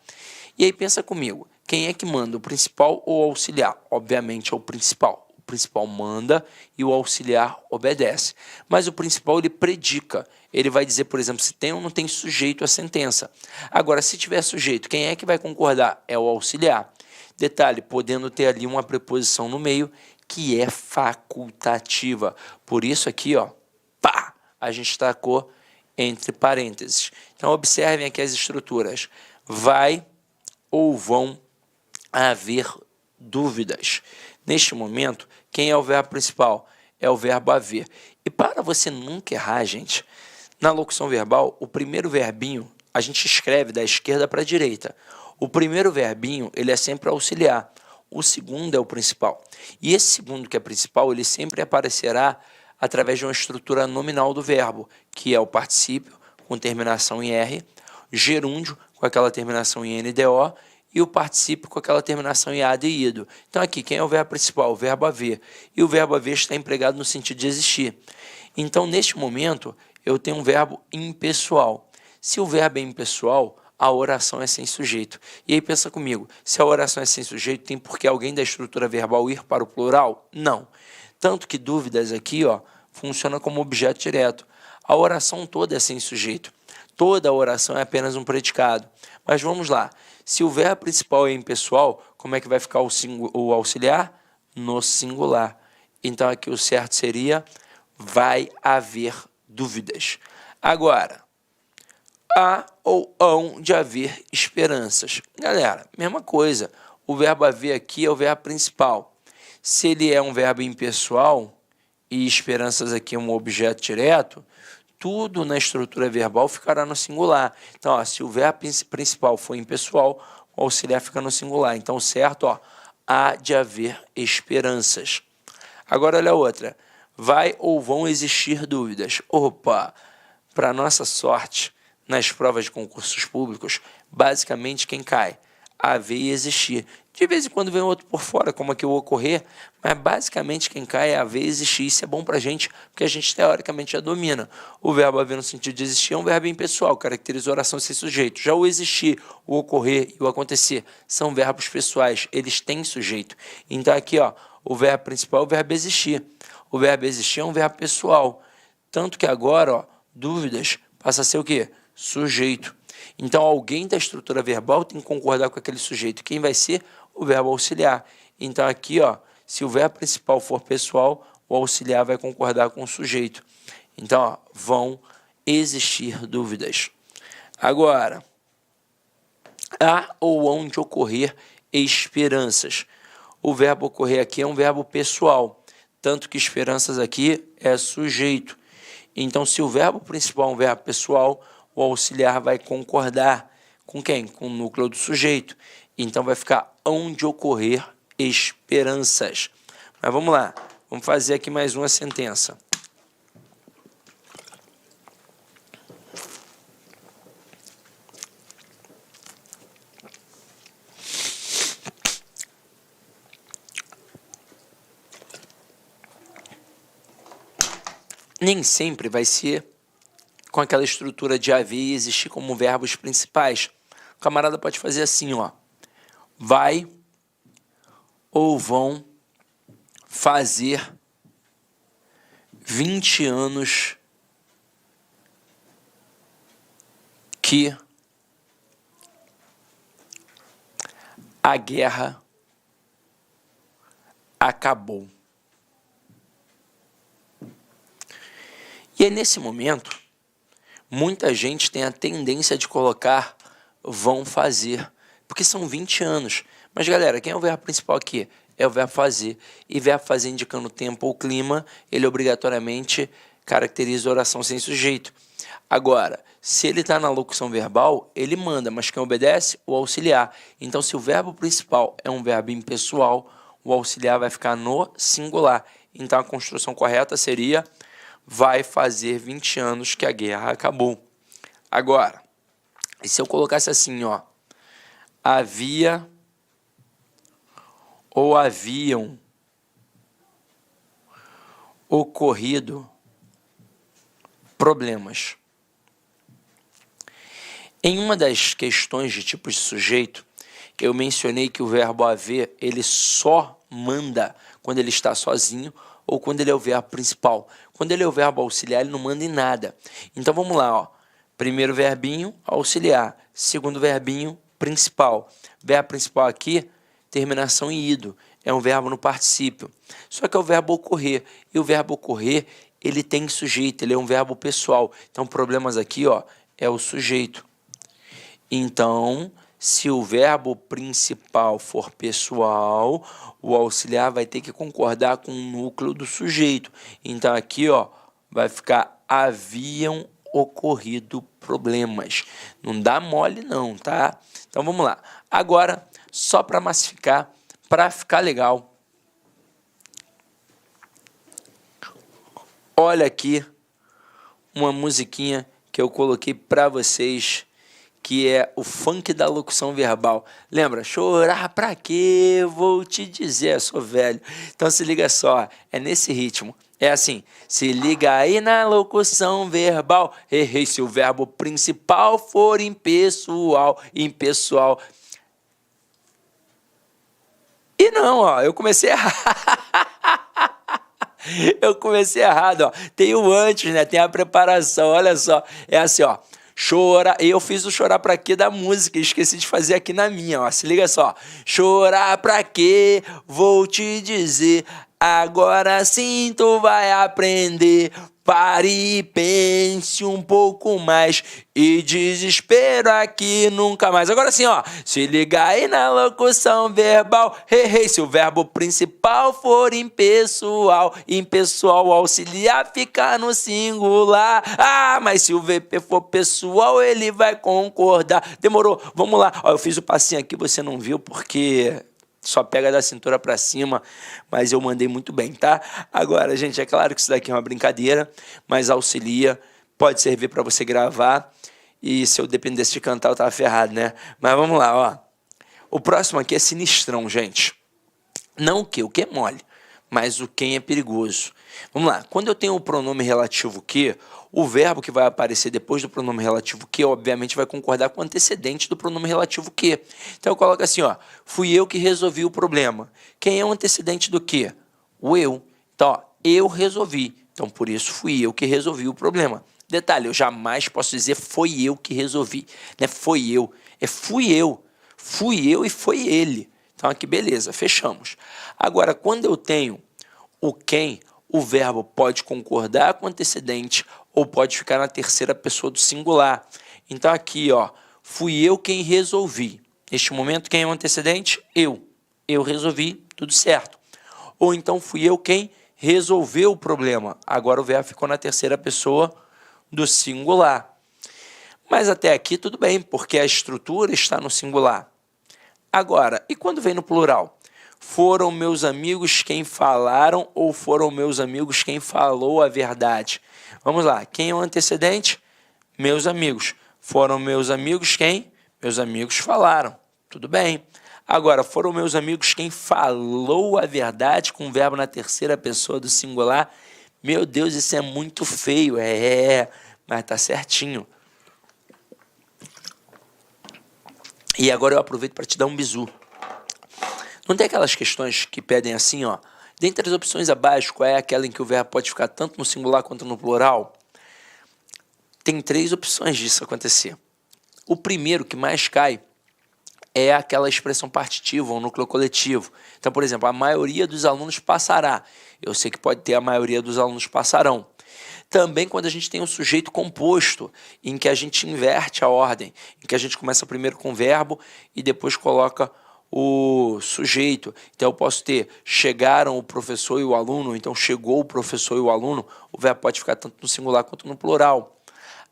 E aí pensa comigo, quem é que manda, o principal ou o auxiliar? Obviamente é o principal. O principal manda e o auxiliar obedece. Mas o principal ele predica. Ele vai dizer, por exemplo, se tem ou não tem sujeito à sentença. Agora, se tiver sujeito, quem é que vai concordar? É o auxiliar. Detalhe, podendo ter ali uma preposição no meio que é facultativa. Por isso aqui, ó, pá, a gente tacou entre parênteses. Então, observem aqui as estruturas. Vai ou vão haver dúvidas. Neste momento, quem é o verbo principal? É o verbo haver. E para você nunca errar, gente, na locução verbal, o primeiro verbinho, a gente escreve da esquerda para a direita. O primeiro verbinho, ele é sempre auxiliar. O segundo é o principal. E esse segundo, que é principal, ele sempre aparecerá através de uma estrutura nominal do verbo, que é o particípio, com terminação em R, gerúndio, com aquela terminação em NDO, e o particípio com aquela terminação em ado e ido. Então aqui, quem é o verbo principal? O verbo haver. E o verbo haver está empregado no sentido de existir. Então, neste momento, eu tenho um verbo impessoal. Se o verbo é impessoal, a oração é sem sujeito. E aí pensa comigo, se a oração é sem sujeito, tem por que alguém da estrutura verbal ir para o plural? Não. Tanto que dúvidas aqui, ó, funciona como objeto direto. A oração toda é sem sujeito. Toda a oração é apenas um predicado. Mas vamos lá. Se o verbo principal é impessoal, como é que vai ficar o auxiliar? No singular. Então aqui o certo seria, vai haver dúvidas. Agora, há ou hão de haver esperanças. Galera, mesma coisa. O verbo haver aqui é o verbo principal. Se ele é um verbo impessoal e esperanças aqui é um objeto direto, tudo na estrutura verbal ficará no singular. Então, ó, se o verbo principal for impessoal, o auxiliar fica no singular. Então, certo, ó, há de haver esperanças. Agora, olha a outra. Vai ou vão existir dúvidas? Opa! Para nossa sorte, nas provas de concursos públicos, basicamente quem cai? Haver e existir. De vez em quando vem outro por fora, como aqui o ocorrer, mas basicamente quem cai é haver e existir. Isso é bom para a gente, porque a gente teoricamente já domina. O verbo haver no sentido de existir é um verbo impessoal, caracteriza oração sem sujeito. Já o existir, o ocorrer e o acontecer são verbos pessoais, eles têm sujeito. Então aqui, ó, o verbo principal é o verbo existir. O verbo existir é um verbo pessoal. Tanto que agora, ó, dúvidas passa a ser o quê? Sujeito. Então, alguém da estrutura verbal tem que concordar com aquele sujeito. Quem vai ser? O verbo auxiliar. Então, aqui, ó, se o verbo principal for pessoal, o auxiliar vai concordar com o sujeito. Então, ó, vão existir dúvidas. Agora, há ou hão de ocorrer esperanças. O verbo ocorrer aqui é um verbo pessoal, tanto que esperanças aqui é sujeito. Então, se o verbo principal é um verbo pessoal, o auxiliar vai concordar com quem? Com o núcleo do sujeito. Então, vai ficar hão de ocorrer esperanças. Mas vamos lá, vamos fazer aqui mais uma sentença. Nem sempre vai ser com aquela estrutura de haver e existir como verbos principais. O camarada pode fazer assim, ó. Vai ou vão fazer 20 anos que a guerra acabou. E aí, nesse momento, muita gente tem a tendência de colocar vão fazer, porque são 20 anos. Mas, galera, quem é o verbo principal aqui? É o verbo fazer. E verbo fazer indicando tempo ou clima, ele obrigatoriamente caracteriza a oração sem sujeito. Agora, se ele está na locução verbal, ele manda, mas quem obedece? O auxiliar. Então, se o verbo principal é um verbo impessoal, o auxiliar vai ficar no singular. Então, a construção correta seria vai fazer 20 anos que a guerra acabou. Agora, e se eu colocasse assim, ó, havia ou haviam ocorrido problemas. Em uma das questões de tipos de sujeito, eu mencionei que o verbo haver, ele só manda quando ele está sozinho ou quando ele é o verbo principal. Quando ele é o verbo auxiliar, ele não manda em nada. Então, vamos lá, ó. Primeiro verbinho, auxiliar. Segundo verbinho, principal. Verbo principal aqui, terminação em ido. É um verbo no particípio. Só que é o verbo ocorrer. E o verbo ocorrer, ele tem sujeito, ele é um verbo pessoal. Então, problemas aqui, ó, é o sujeito. Então, se o verbo principal for pessoal, o auxiliar vai ter que concordar com o núcleo do sujeito. Então, aqui, ó, vai ficar haviam ocorrido problemas. Não dá mole não, tá? Então, vamos lá. Agora, só para massificar, para ficar legal, olha aqui uma musiquinha que eu coloquei para vocês, que é o funk da locução verbal. Lembra? Chorar pra quê? Vou te dizer, eu sou velho. Então se liga só, é nesse ritmo. É assim, se liga aí na locução verbal. Errei se o verbo principal for impessoal. Impessoal. E não, ó, eu comecei errado. Eu comecei errado, ó. Tem o antes, né? Tem a preparação, olha só. É assim, ó. Chorar, eu fiz o chorar pra quê da música, esqueci de fazer aqui na minha, ó. Se liga só. Chorar pra quê? Vou te dizer. Agora sim tu vai aprender. Pare e pense um pouco mais. E desespero aqui nunca mais. Agora sim, ó. Se liga aí na locução verbal. Errei se o verbo principal for impessoal. Impessoal, auxiliar fica no singular. Ah, mas se o VP for pessoal, ele vai concordar. Demorou. Vamos lá. Ó, eu fiz o passinho aqui, você não viu porque só pega da cintura para cima, mas eu mandei muito bem, tá? Agora, gente, é claro que isso daqui é uma brincadeira, mas auxilia, pode servir para você gravar, e se eu dependesse de cantar, eu tava ferrado, né? Mas vamos lá, ó. O próximo aqui é sinistrão, gente. Não o que é mole, mas o quem é perigoso. Vamos lá, quando eu tenho o pronome relativo que, o verbo que vai aparecer depois do pronome relativo que, obviamente, vai concordar com o antecedente do pronome relativo que. Então, eu coloco assim, ó, fui eu que resolvi o problema. Quem é o antecedente do que? O eu. Então, ó, eu resolvi. Então, por isso, fui eu que resolvi o problema. Detalhe, eu jamais posso dizer foi eu que resolvi. Não é foi eu, é fui eu. Fui eu e foi ele. Então, aqui, beleza, fechamos. Agora, quando eu tenho o quem, o verbo pode concordar com o antecedente ou pode ficar na terceira pessoa do singular. Então aqui, ó, fui eu quem resolvi. Neste momento, quem é o antecedente? Eu. Eu resolvi, tudo certo. Ou então fui eu quem resolveu o problema. Agora o verbo ficou na terceira pessoa do singular. Mas até aqui tudo bem, porque a estrutura está no singular. Agora, e quando vem no plural? Foram meus amigos quem falaram ou foram meus amigos quem falou a verdade? Vamos lá, quem é o antecedente? Meus amigos. Foram meus amigos quem? Meus amigos falaram. Tudo bem. Agora, foram meus amigos quem falou a verdade com o verbo na terceira pessoa do singular? Meu Deus, isso é muito feio. Mas tá certinho. E agora eu aproveito para te dar um bizu. Não tem aquelas questões que pedem assim, ó. Dentre as opções abaixo, qual é aquela em que o verbo pode ficar tanto no singular quanto no plural? Tem 3 opções disso acontecer. O primeiro que mais cai é aquela expressão partitiva ou núcleo coletivo. Então, por exemplo, a maioria dos alunos passará. Eu sei que pode ter a maioria dos alunos passarão. Também quando a gente tem um sujeito composto, em que a gente inverte a ordem, em que a gente começa primeiro com o verbo e depois coloca o sujeito. Então eu posso ter chegaram o professor e o aluno, então chegou o professor e o aluno, o verbo pode ficar tanto no singular quanto no plural.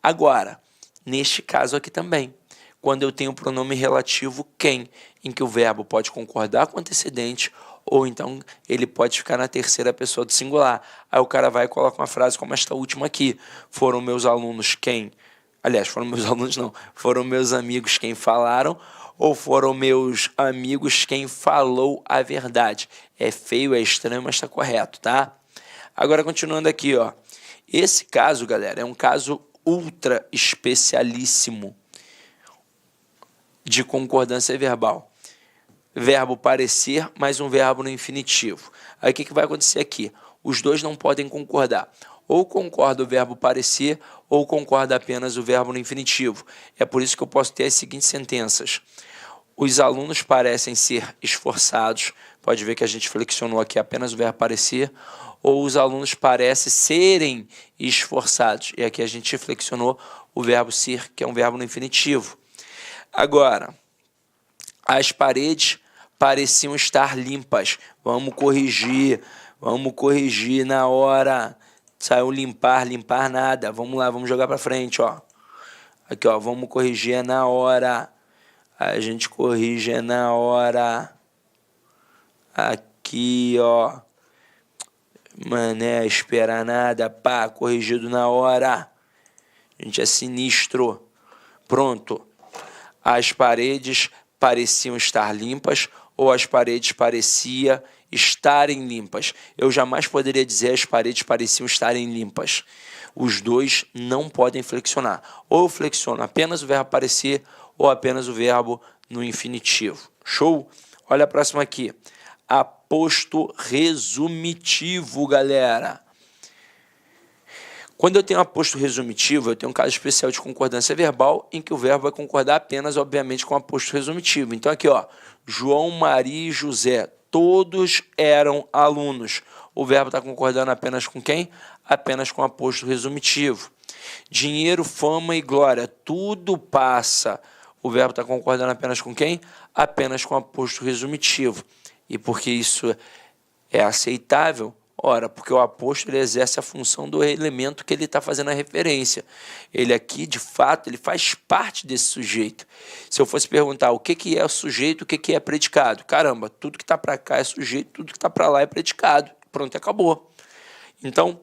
Agora, neste caso aqui também, quando eu tenho o pronome relativo quem, em que o verbo pode concordar com o antecedente ou então ele pode ficar na terceira pessoa do singular. Aí o cara vai e coloca uma frase como esta última aqui. Foram meus alunos quem... Aliás, foram meus alunos não. Foram meus amigos quem falaram ou foram meus amigos quem falou a verdade. É feio, é estranho, mas está correto, tá? Agora, continuando aqui, ó. Esse caso, galera, é um caso ultra especialíssimo de concordância verbal. Verbo parecer mais um verbo no infinitivo. Aí o que vai acontecer aqui? Os dois não podem concordar. Ou concorda o verbo parecer, ou concorda apenas o verbo no infinitivo. É por isso que eu posso ter as seguintes sentenças. Os alunos parecem ser esforçados. Pode ver que a gente flexionou aqui apenas o verbo parecer. Ou os alunos parecem serem esforçados. E aqui a gente flexionou o verbo ser, que é um verbo no infinitivo. Agora, as paredes pareciam estar limpas. Vamos corrigir na hora. Saiu limpar nada. Vamos lá, vamos jogar para frente, ó. Aqui, ó, vamos corrigir na hora. A gente corrige na hora. Aqui, ó. Mané, esperar nada. Pá, corrigido na hora. A gente é sinistro. Pronto. As paredes pareciam estar limpas ou as paredes pareciam estarem limpas. Eu jamais poderia dizer as paredes pareciam estarem limpas. Os dois não podem flexionar. Ou eu flexiono apenas o verbo parecer ou apenas o verbo no infinitivo. Show? Olha a próxima aqui. Aposto resumitivo, galera. Quando eu tenho aposto resumitivo, eu tenho um caso especial de concordância verbal em que o verbo vai concordar apenas, obviamente, com o aposto resumitivo. Então aqui, ó, João, Maria e José, todos eram alunos. O verbo está concordando apenas com quem? Apenas com o aposto resumitivo. Dinheiro, fama e glória, tudo passa. O verbo está concordando apenas com quem? Apenas com o aposto resumitivo. E porque isso é aceitável? Ora, porque o aposto ele exerce a função do elemento que ele está fazendo a referência. Ele aqui, de fato, ele faz parte desse sujeito. Se eu fosse perguntar o que é o sujeito, o que é predicado? Caramba, tudo que está para cá é sujeito, tudo que está para lá é predicado. Pronto, acabou. Então,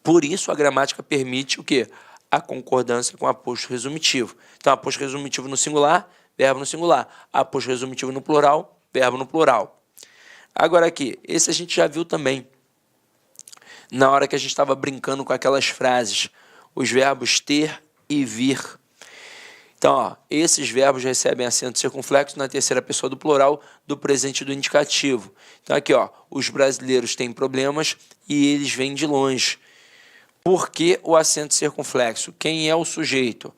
por isso a gramática permite o quê? A concordância com o aposto resumitivo. Então, aposto resumitivo no singular, verbo no singular. Aposto resumitivo no plural, verbo no plural. Agora aqui, esse a gente já viu também, na hora que a gente estava brincando com aquelas frases, os verbos ter e vir. Então, ó, esses verbos recebem acento circunflexo na terceira pessoa do plural do presente do indicativo. Então aqui, ó, os brasileiros têm problemas e eles vêm de longe. Por que o acento circunflexo? Quem é o sujeito?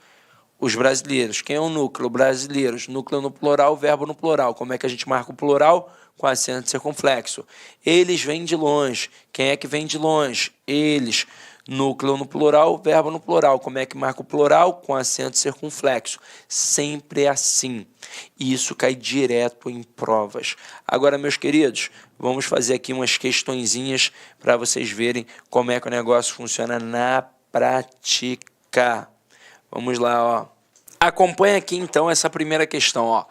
Os brasileiros. Quem é o núcleo? Brasileiros. Núcleo no plural, verbo no plural. Como é que a gente marca o plural? Com acento circunflexo. Eles vêm de longe. Quem é que vem de longe? Eles. Núcleo no plural, verbo no plural. Como é que marca o plural? Com acento circunflexo. Sempre assim. E isso cai direto em provas. Agora, meus queridos, vamos fazer aqui umas questõezinhas para vocês verem como é que o negócio funciona na prática. Vamos lá, ó. Acompanha aqui, então, essa primeira questão, ó.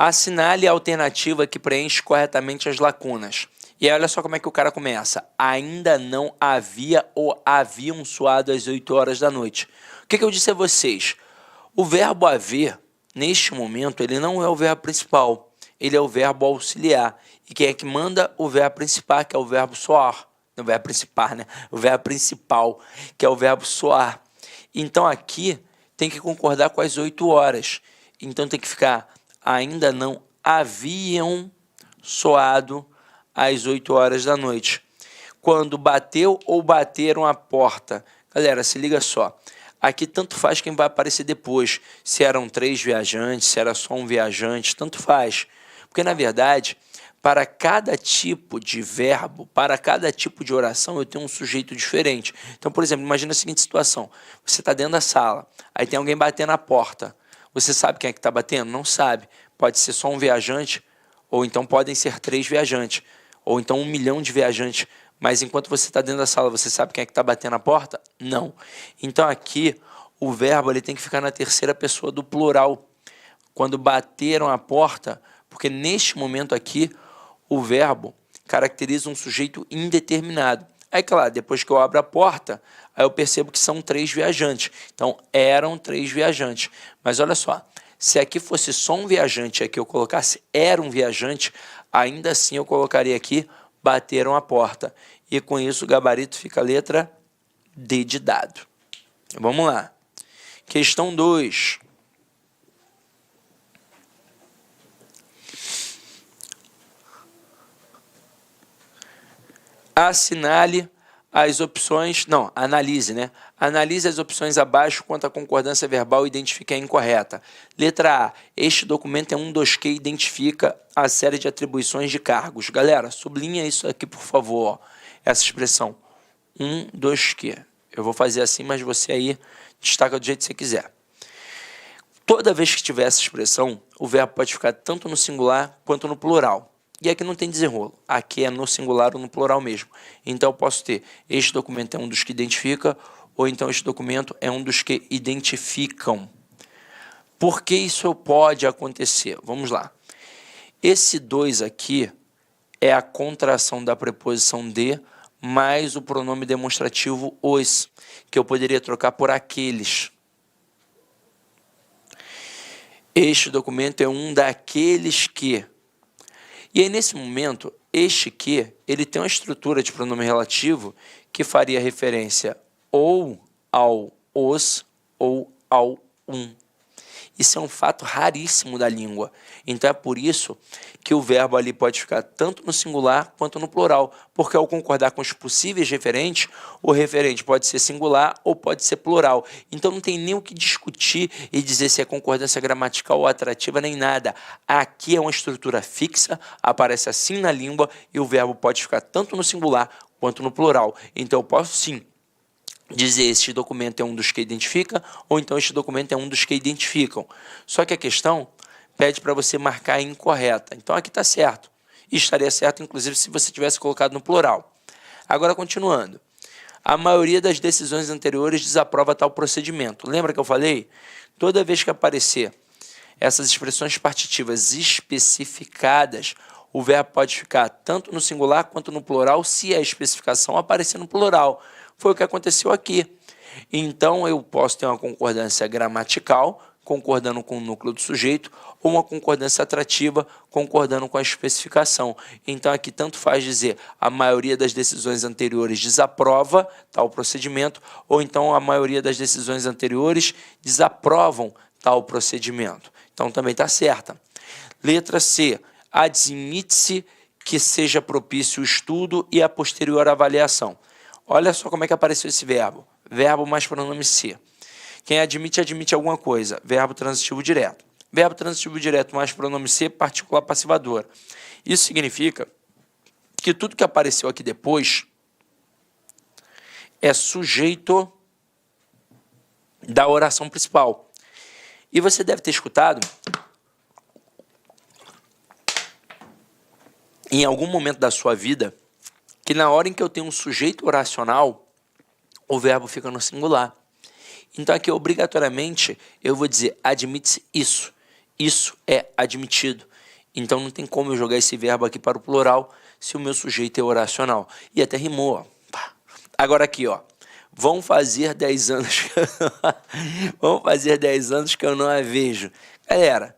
Assinale a alternativa que preenche corretamente as lacunas. E aí, olha só como é que o cara começa. Ainda não havia ou haviam soado às 8 horas da noite. O que eu disse a vocês? O verbo haver, neste momento, ele não é o verbo principal. Ele é o verbo auxiliar. E quem é que manda? O verbo principal, que é o verbo soar. O verbo principal, né? O verbo principal, que é o verbo soar. Então, aqui, tem que concordar com as 8 horas. Então, tem que ficar ainda não haviam soado às 8 horas da noite. Quando bateu ou bateram a porta. Galera, se liga só. Aqui tanto faz quem vai aparecer depois. Se eram 3 viajantes, se era só um viajante, tanto faz. Porque, na verdade, para cada tipo de verbo, para cada tipo de oração, eu tenho um sujeito diferente. Então, por exemplo, imagina a seguinte situação. Você está dentro da sala, aí tem alguém batendo na porta. Você sabe quem é que está batendo? Não sabe. Pode ser só um viajante, ou então podem ser 3 viajantes, ou então 1 milhão de viajantes. Mas enquanto você está dentro da sala, você sabe quem é que está batendo na porta? Não. Então aqui, o verbo ele tem que ficar na terceira pessoa do plural. Quando bateram a porta, porque neste momento aqui, o verbo caracteriza um sujeito indeterminado. Aí, claro, depois que eu abro a porta, aí eu percebo que são 3 viajantes. Então, eram 3 viajantes. Mas olha só, se aqui fosse só um viajante, aqui eu colocasse era um viajante, ainda assim eu colocaria aqui bateram a porta. E com isso o gabarito fica a letra D de dado. Vamos lá. Questão 2. Assinale as opções, não, analise, né? Analise as opções abaixo quanto à concordância verbal e identifique a incorreta. Letra A. Este documento é um dos que identifica a série de atribuições de cargos. Galera, sublinha isso aqui, por favor. Ó. Essa expressão. Um dos que. Eu vou fazer assim, mas você aí destaca do jeito que você quiser. Toda vez que tiver essa expressão, o verbo pode ficar tanto no singular quanto no plural. E aqui não tem desenrolo. Aqui é no singular ou no plural mesmo. Então, eu posso ter este documento é um dos que identifica, ou então este documento é um dos que identificam. Por que isso pode acontecer? Vamos lá. Esse 2 aqui é a contração da preposição de mais o pronome demonstrativo os, que eu poderia trocar por aqueles. Este documento é um daqueles que. E aí, nesse momento, este que, ele tem uma estrutura de pronome relativo que faria referência ou ao os ou ao um. Isso é um fato raríssimo da língua. Então, é por isso que o verbo ali pode ficar tanto no singular quanto no plural, porque ao concordar com os possíveis referentes, o referente pode ser singular ou pode ser plural. Então, não tem nem o que discutir e dizer se é concordância gramatical ou atrativa, nem nada. Aqui é uma estrutura fixa, aparece assim na língua e o verbo pode ficar tanto no singular quanto no plural. Então, eu posso sim dizer este documento é um dos que identifica, ou então este documento é um dos que identificam. Só que a questão pede para você marcar a incorreta. Então aqui está certo. E estaria certo, inclusive, se você tivesse colocado no plural. Agora, continuando. A maioria das decisões anteriores desaprova tal procedimento. Lembra que eu falei? Toda vez que aparecer essas expressões partitivas especificadas, o verbo pode ficar tanto no singular quanto no plural, se a especificação aparecer no plural. Foi o que aconteceu aqui. Então, eu posso ter uma concordância gramatical, concordando com o núcleo do sujeito, ou uma concordância atrativa, concordando com a especificação. Então, aqui tanto faz dizer a maioria das decisões anteriores desaprova tal procedimento, ou então a maioria das decisões anteriores desaprovam tal procedimento. Então, também está certa. Letra C. Admite-se que seja propício o estudo e a posterior avaliação. Olha só como é que apareceu esse verbo. Verbo mais pronome ser. Quem admite, admite alguma coisa. Verbo transitivo direto. Verbo transitivo direto mais pronome ser, particular passivadora. Isso significa que tudo que apareceu aqui depois é sujeito da oração principal. E você deve ter escutado em algum momento da sua vida que na hora em que eu tenho um sujeito oracional, o verbo fica no singular. Então aqui obrigatoriamente eu vou dizer admite-se isso. Isso é admitido. Então não tem como eu jogar esse verbo aqui para o plural se o meu sujeito é oracional. E até rimou, ó. Agora aqui, ó. Vão fazer 10 anos. Vão fazer 10 anos que eu não a vejo. Galera,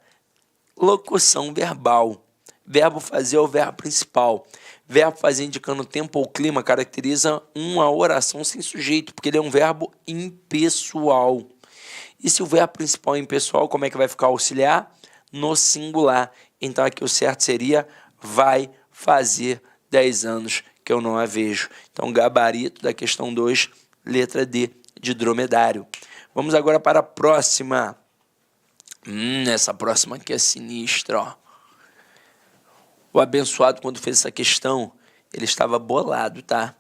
locução verbal. Verbo fazer é o verbo principal. Verbo fazer indicando tempo ou clima caracteriza uma oração sem sujeito, porque ele é um verbo impessoal. E se o verbo principal é impessoal, como é que vai ficar auxiliar? No singular. Então aqui o certo seria vai fazer 10 anos que eu não a vejo. Então gabarito da questão 2, letra D, de dromedário. Vamos agora para a próxima. Essa próxima aqui é sinistra, ó. O abençoado, quando fez essa questão, ele estava bolado, tá?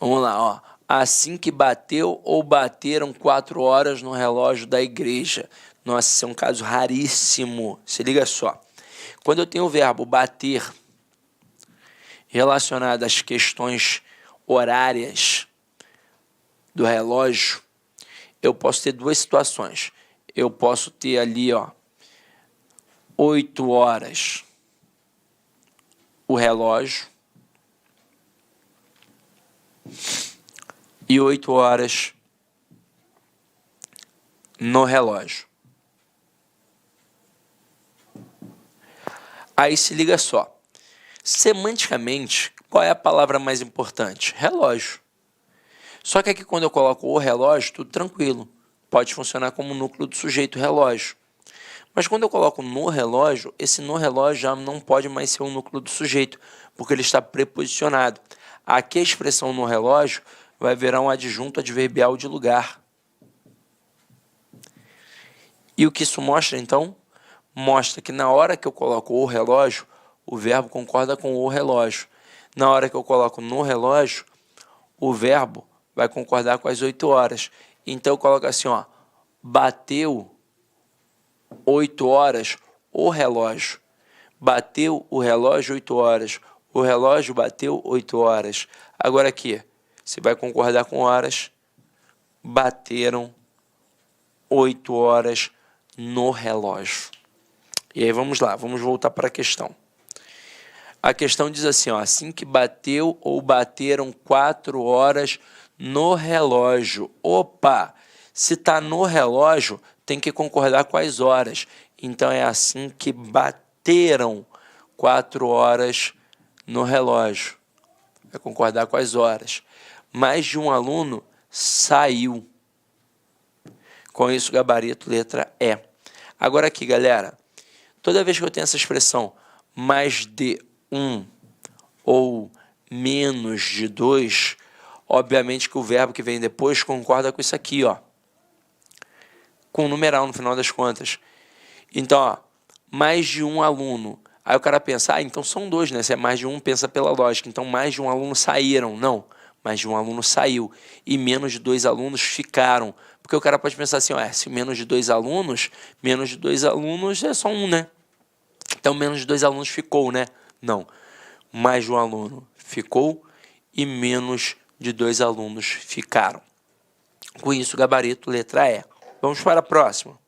Vamos lá, ó. Assim que bateu ou bateram 4 horas no relógio da igreja. Nossa, esse é um caso raríssimo. Se liga só. Quando eu tenho o verbo bater relacionado às questões horárias do relógio, eu posso ter duas situações. Eu posso ter ali, ó, 8 horas o relógio e 8 horas no relógio. Aí se liga só. Semanticamente, qual é a palavra mais importante? Relógio. Só que aqui quando eu coloco o relógio, tudo tranquilo. Pode funcionar como núcleo do sujeito relógio. Mas quando eu coloco no relógio, esse no relógio já não pode mais ser o núcleo do sujeito, porque ele está preposicionado. Aqui a expressão no relógio vai virar um adjunto adverbial de lugar. E o que isso mostra, então? Mostra que na hora que eu coloco o relógio, o verbo concorda com o relógio. Na hora que eu coloco no relógio, o verbo vai concordar com as 8 horas. Então eu coloco assim, ó, bateu 8 horas o relógio. Bateu o relógio 8 horas. O relógio bateu 8 horas. Agora aqui, você vai concordar com horas. Bateram 8 horas no relógio. E aí vamos lá, vamos voltar para a questão. A questão diz assim, ó, assim que bateu ou bateram 4 horas no relógio. Opa! Se está no relógio, tem que concordar com as horas. Então é assim que bateram 4 horas no relógio. Vai concordar com as horas. Mais de um aluno saiu. Com isso, gabarito, letra E. Agora aqui, galera, toda vez que eu tenho essa expressão mais de 1 ou menos de 2, obviamente que o verbo que vem depois concorda com isso aqui, ó. Com o numeral no final das contas. Então, ó, mais de um aluno. Aí o cara pensa, então são 2, né? Se é mais de um, pensa pela lógica. Então, mais de um aluno saíram. Não, mais de um aluno saiu. E menos de 2 alunos ficaram. Porque o cara pode pensar assim, ó, se menos de 2 alunos é só um, né? Então, menos de 2 alunos ficou, né? Não, mais de um aluno ficou e menos de 2 alunos ficaram. Com isso, gabarito, letra E. Vamos para a próxima.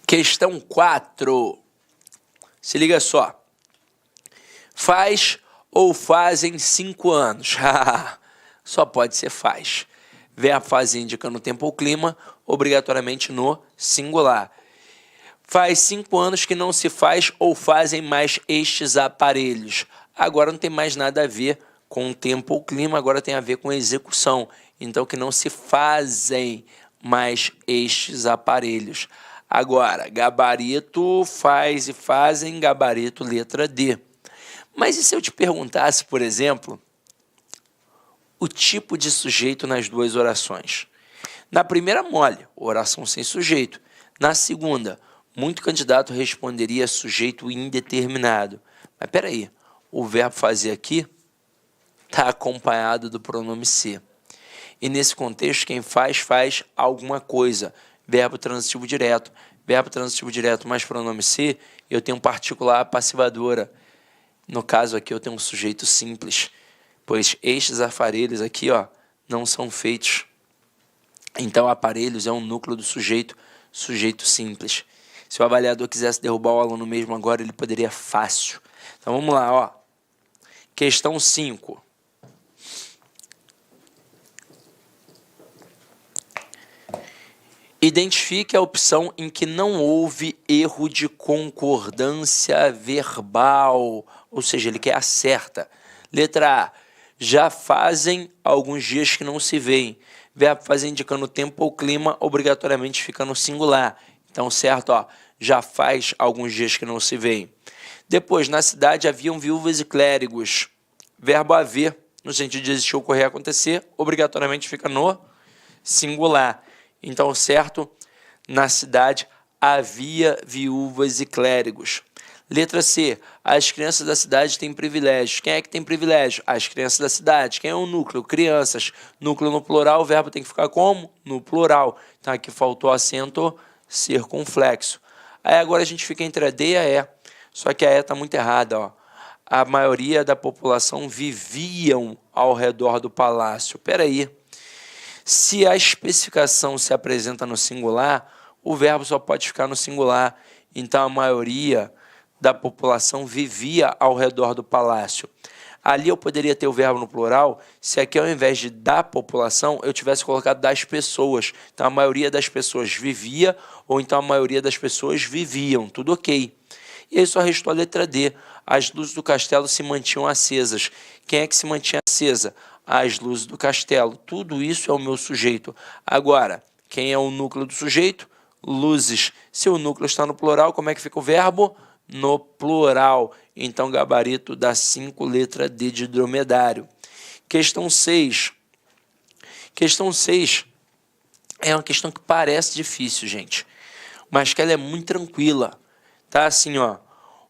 Questão 4. Se liga só. Faz ou fazem 5 anos? Só pode ser faz. Verbo fazer indicando tempo ou clima, obrigatoriamente no singular. Faz 5 anos que não se faz ou fazem mais estes aparelhos. Agora não tem mais nada a ver com o tempo ou clima, agora tem a ver com a execução. Então, que não se fazem mais estes aparelhos. Agora, gabarito, faz e fazem, gabarito, letra D. Mas e se eu te perguntasse, por exemplo, o tipo de sujeito nas duas orações? Na primeira, mole, oração sem sujeito. Na segunda, Muito candidato responderia sujeito indeterminado. Mas peraí, o verbo fazer aqui está acompanhado do pronome ser. E nesse contexto, quem faz alguma coisa. Verbo transitivo direto. Verbo transitivo direto mais pronome ser, eu tenho um particular passivadora. No caso aqui, eu tenho um sujeito simples, pois estes aparelhos aqui, ó, não são feitos. Então, aparelhos é um núcleo do sujeito, sujeito simples. Se o avaliador quisesse derrubar o aluno mesmo agora, ele poderia fácil. Então, vamos lá, ó. Questão 5. Identifique a opção em que não houve erro de concordância verbal, ou seja, ele quer a certa. Letra A, já fazem alguns dias que não se veem. Verbo fazer indicando o tempo ou clima, obrigatoriamente fica no singular. Então, certo, ó, já faz alguns dias que não se veem. Depois, na cidade haviam viúvas e clérigos. Verbo haver, no sentido de existir, ocorrer, acontecer, obrigatoriamente fica no singular. Então, certo, na cidade havia viúvas e clérigos. Letra C, as crianças da cidade têm privilégios. Quem é que tem privilégio? As crianças da cidade. Quem é o núcleo? Crianças. Núcleo no plural, o verbo tem que ficar como? No plural. Então, aqui faltou acento circunflexo. Aí agora a gente fica entre a D e a E. Só que a E está muito errada, ó. A maioria da população viviam ao redor do palácio. Espera aí. Se a especificação se apresenta no singular, o verbo só pode ficar no singular. Então, a maioria da população vivia ao redor do palácio. Ali eu poderia ter o verbo no plural, se aqui ao invés de da população, eu tivesse colocado das pessoas. Então, a maioria das pessoas vivia, ou então a maioria das pessoas viviam. Tudo ok. E aí só restou a letra D. As luzes do castelo se mantinham acesas. Quem é que se mantinha acesa? As luzes do castelo. Tudo isso é o meu sujeito. Agora, quem é o núcleo do sujeito? Luzes. Se o núcleo está no plural, como é que fica o verbo? No plural. Então, gabarito da 5, letra D de dromedário. Questão 6. Questão 6 é uma questão que parece difícil, gente, mas que ela é muito tranquila. Tá assim, ó.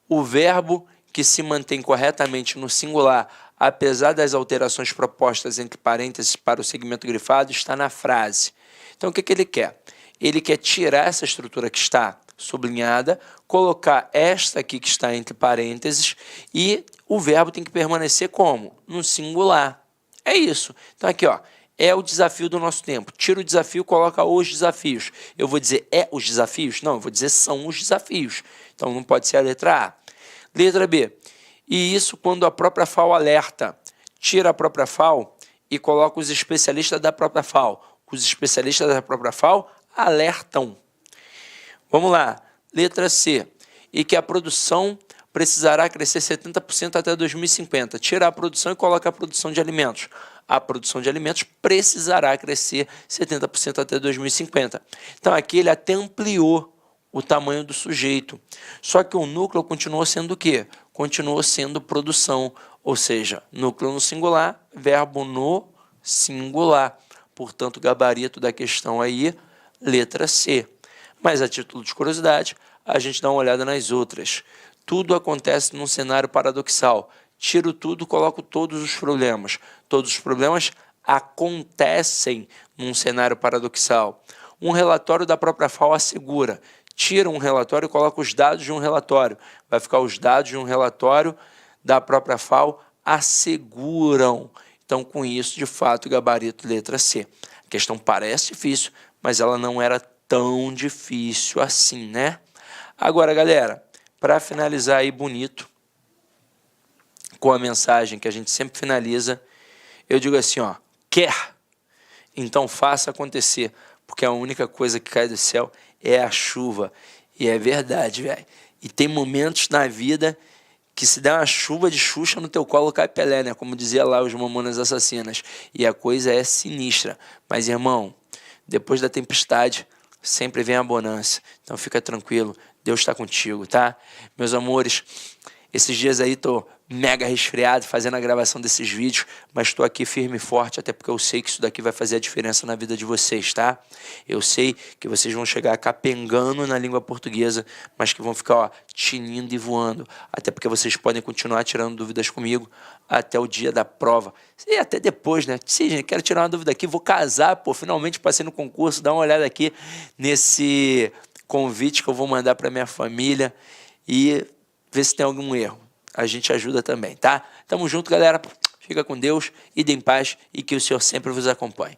O verbo que se mantém corretamente no singular, apesar das alterações propostas entre parênteses para o segmento grifado, está na frase. Então, o que ele quer? Ele quer tirar essa estrutura que está sublinhada, colocar esta aqui que está entre parênteses e o verbo tem que permanecer como? No singular. É isso. Então, aqui, ó, é o desafio do nosso tempo. Tira o desafio, coloca os desafios. Eu vou dizer é os desafios? Não, eu vou dizer são os desafios. Então, não pode ser a letra A. Letra B. E isso quando a própria FAO alerta. Tira a própria FAO e coloca os especialistas da própria FAO. Os especialistas da própria FAO alertam. Vamos lá. Letra C. E que a produção precisará crescer 70% até 2050. Tira a produção e coloca a produção de alimentos. A produção de alimentos precisará crescer 70% até 2050. Então, aqui ele até ampliou o tamanho do sujeito. Só que o núcleo continuou sendo o quê? Continuou sendo produção, ou seja, núcleo no singular, verbo no singular. Portanto, o gabarito da questão aí, letra C. Mas, a título de curiosidade, a gente dá uma olhada nas outras. Tudo acontece num cenário paradoxal. Tiro tudo, coloco todos os problemas. Todos os problemas acontecem num cenário paradoxal. Um relatório da própria FAO assegura. Tira um relatório e coloca os dados de um relatório. Vai ficar os dados de um relatório da própria FAO asseguram. Então, com isso, de fato, o gabarito letra C. A questão parece difícil, mas ela não era tão difícil assim, né? Agora, galera, para finalizar aí bonito, com a mensagem que a gente sempre finaliza, eu digo assim, ó, quer, então faça acontecer, porque a única coisa que cai do céu é a chuva. E é verdade, velho. E tem momentos na vida que se der uma chuva de Xuxa no teu colo cai Pelé, né? Como dizia lá os Mamonas Assassinas. E a coisa é sinistra. Mas, irmão, depois da tempestade, sempre vem a bonança. Então fica tranquilo, Deus está contigo, tá? Meus amores, Esses dias aí tô mega resfriado fazendo a gravação desses vídeos, mas estou aqui firme e forte, até porque eu sei que isso daqui vai fazer a diferença na vida de vocês, tá? Eu sei que vocês vão chegar capengando na língua portuguesa, mas que vão ficar, ó, tinindo e voando, até porque vocês podem continuar tirando dúvidas comigo até o dia da prova. E até depois, né? Sim, gente, quero tirar uma dúvida aqui, vou casar, pô, finalmente passei no concurso, dá uma olhada aqui nesse convite que eu vou mandar para minha família e ver se tem algum erro. A gente ajuda também, tá? Tamo junto, galera. Fica com Deus, ide em paz e que o Senhor sempre vos acompanhe.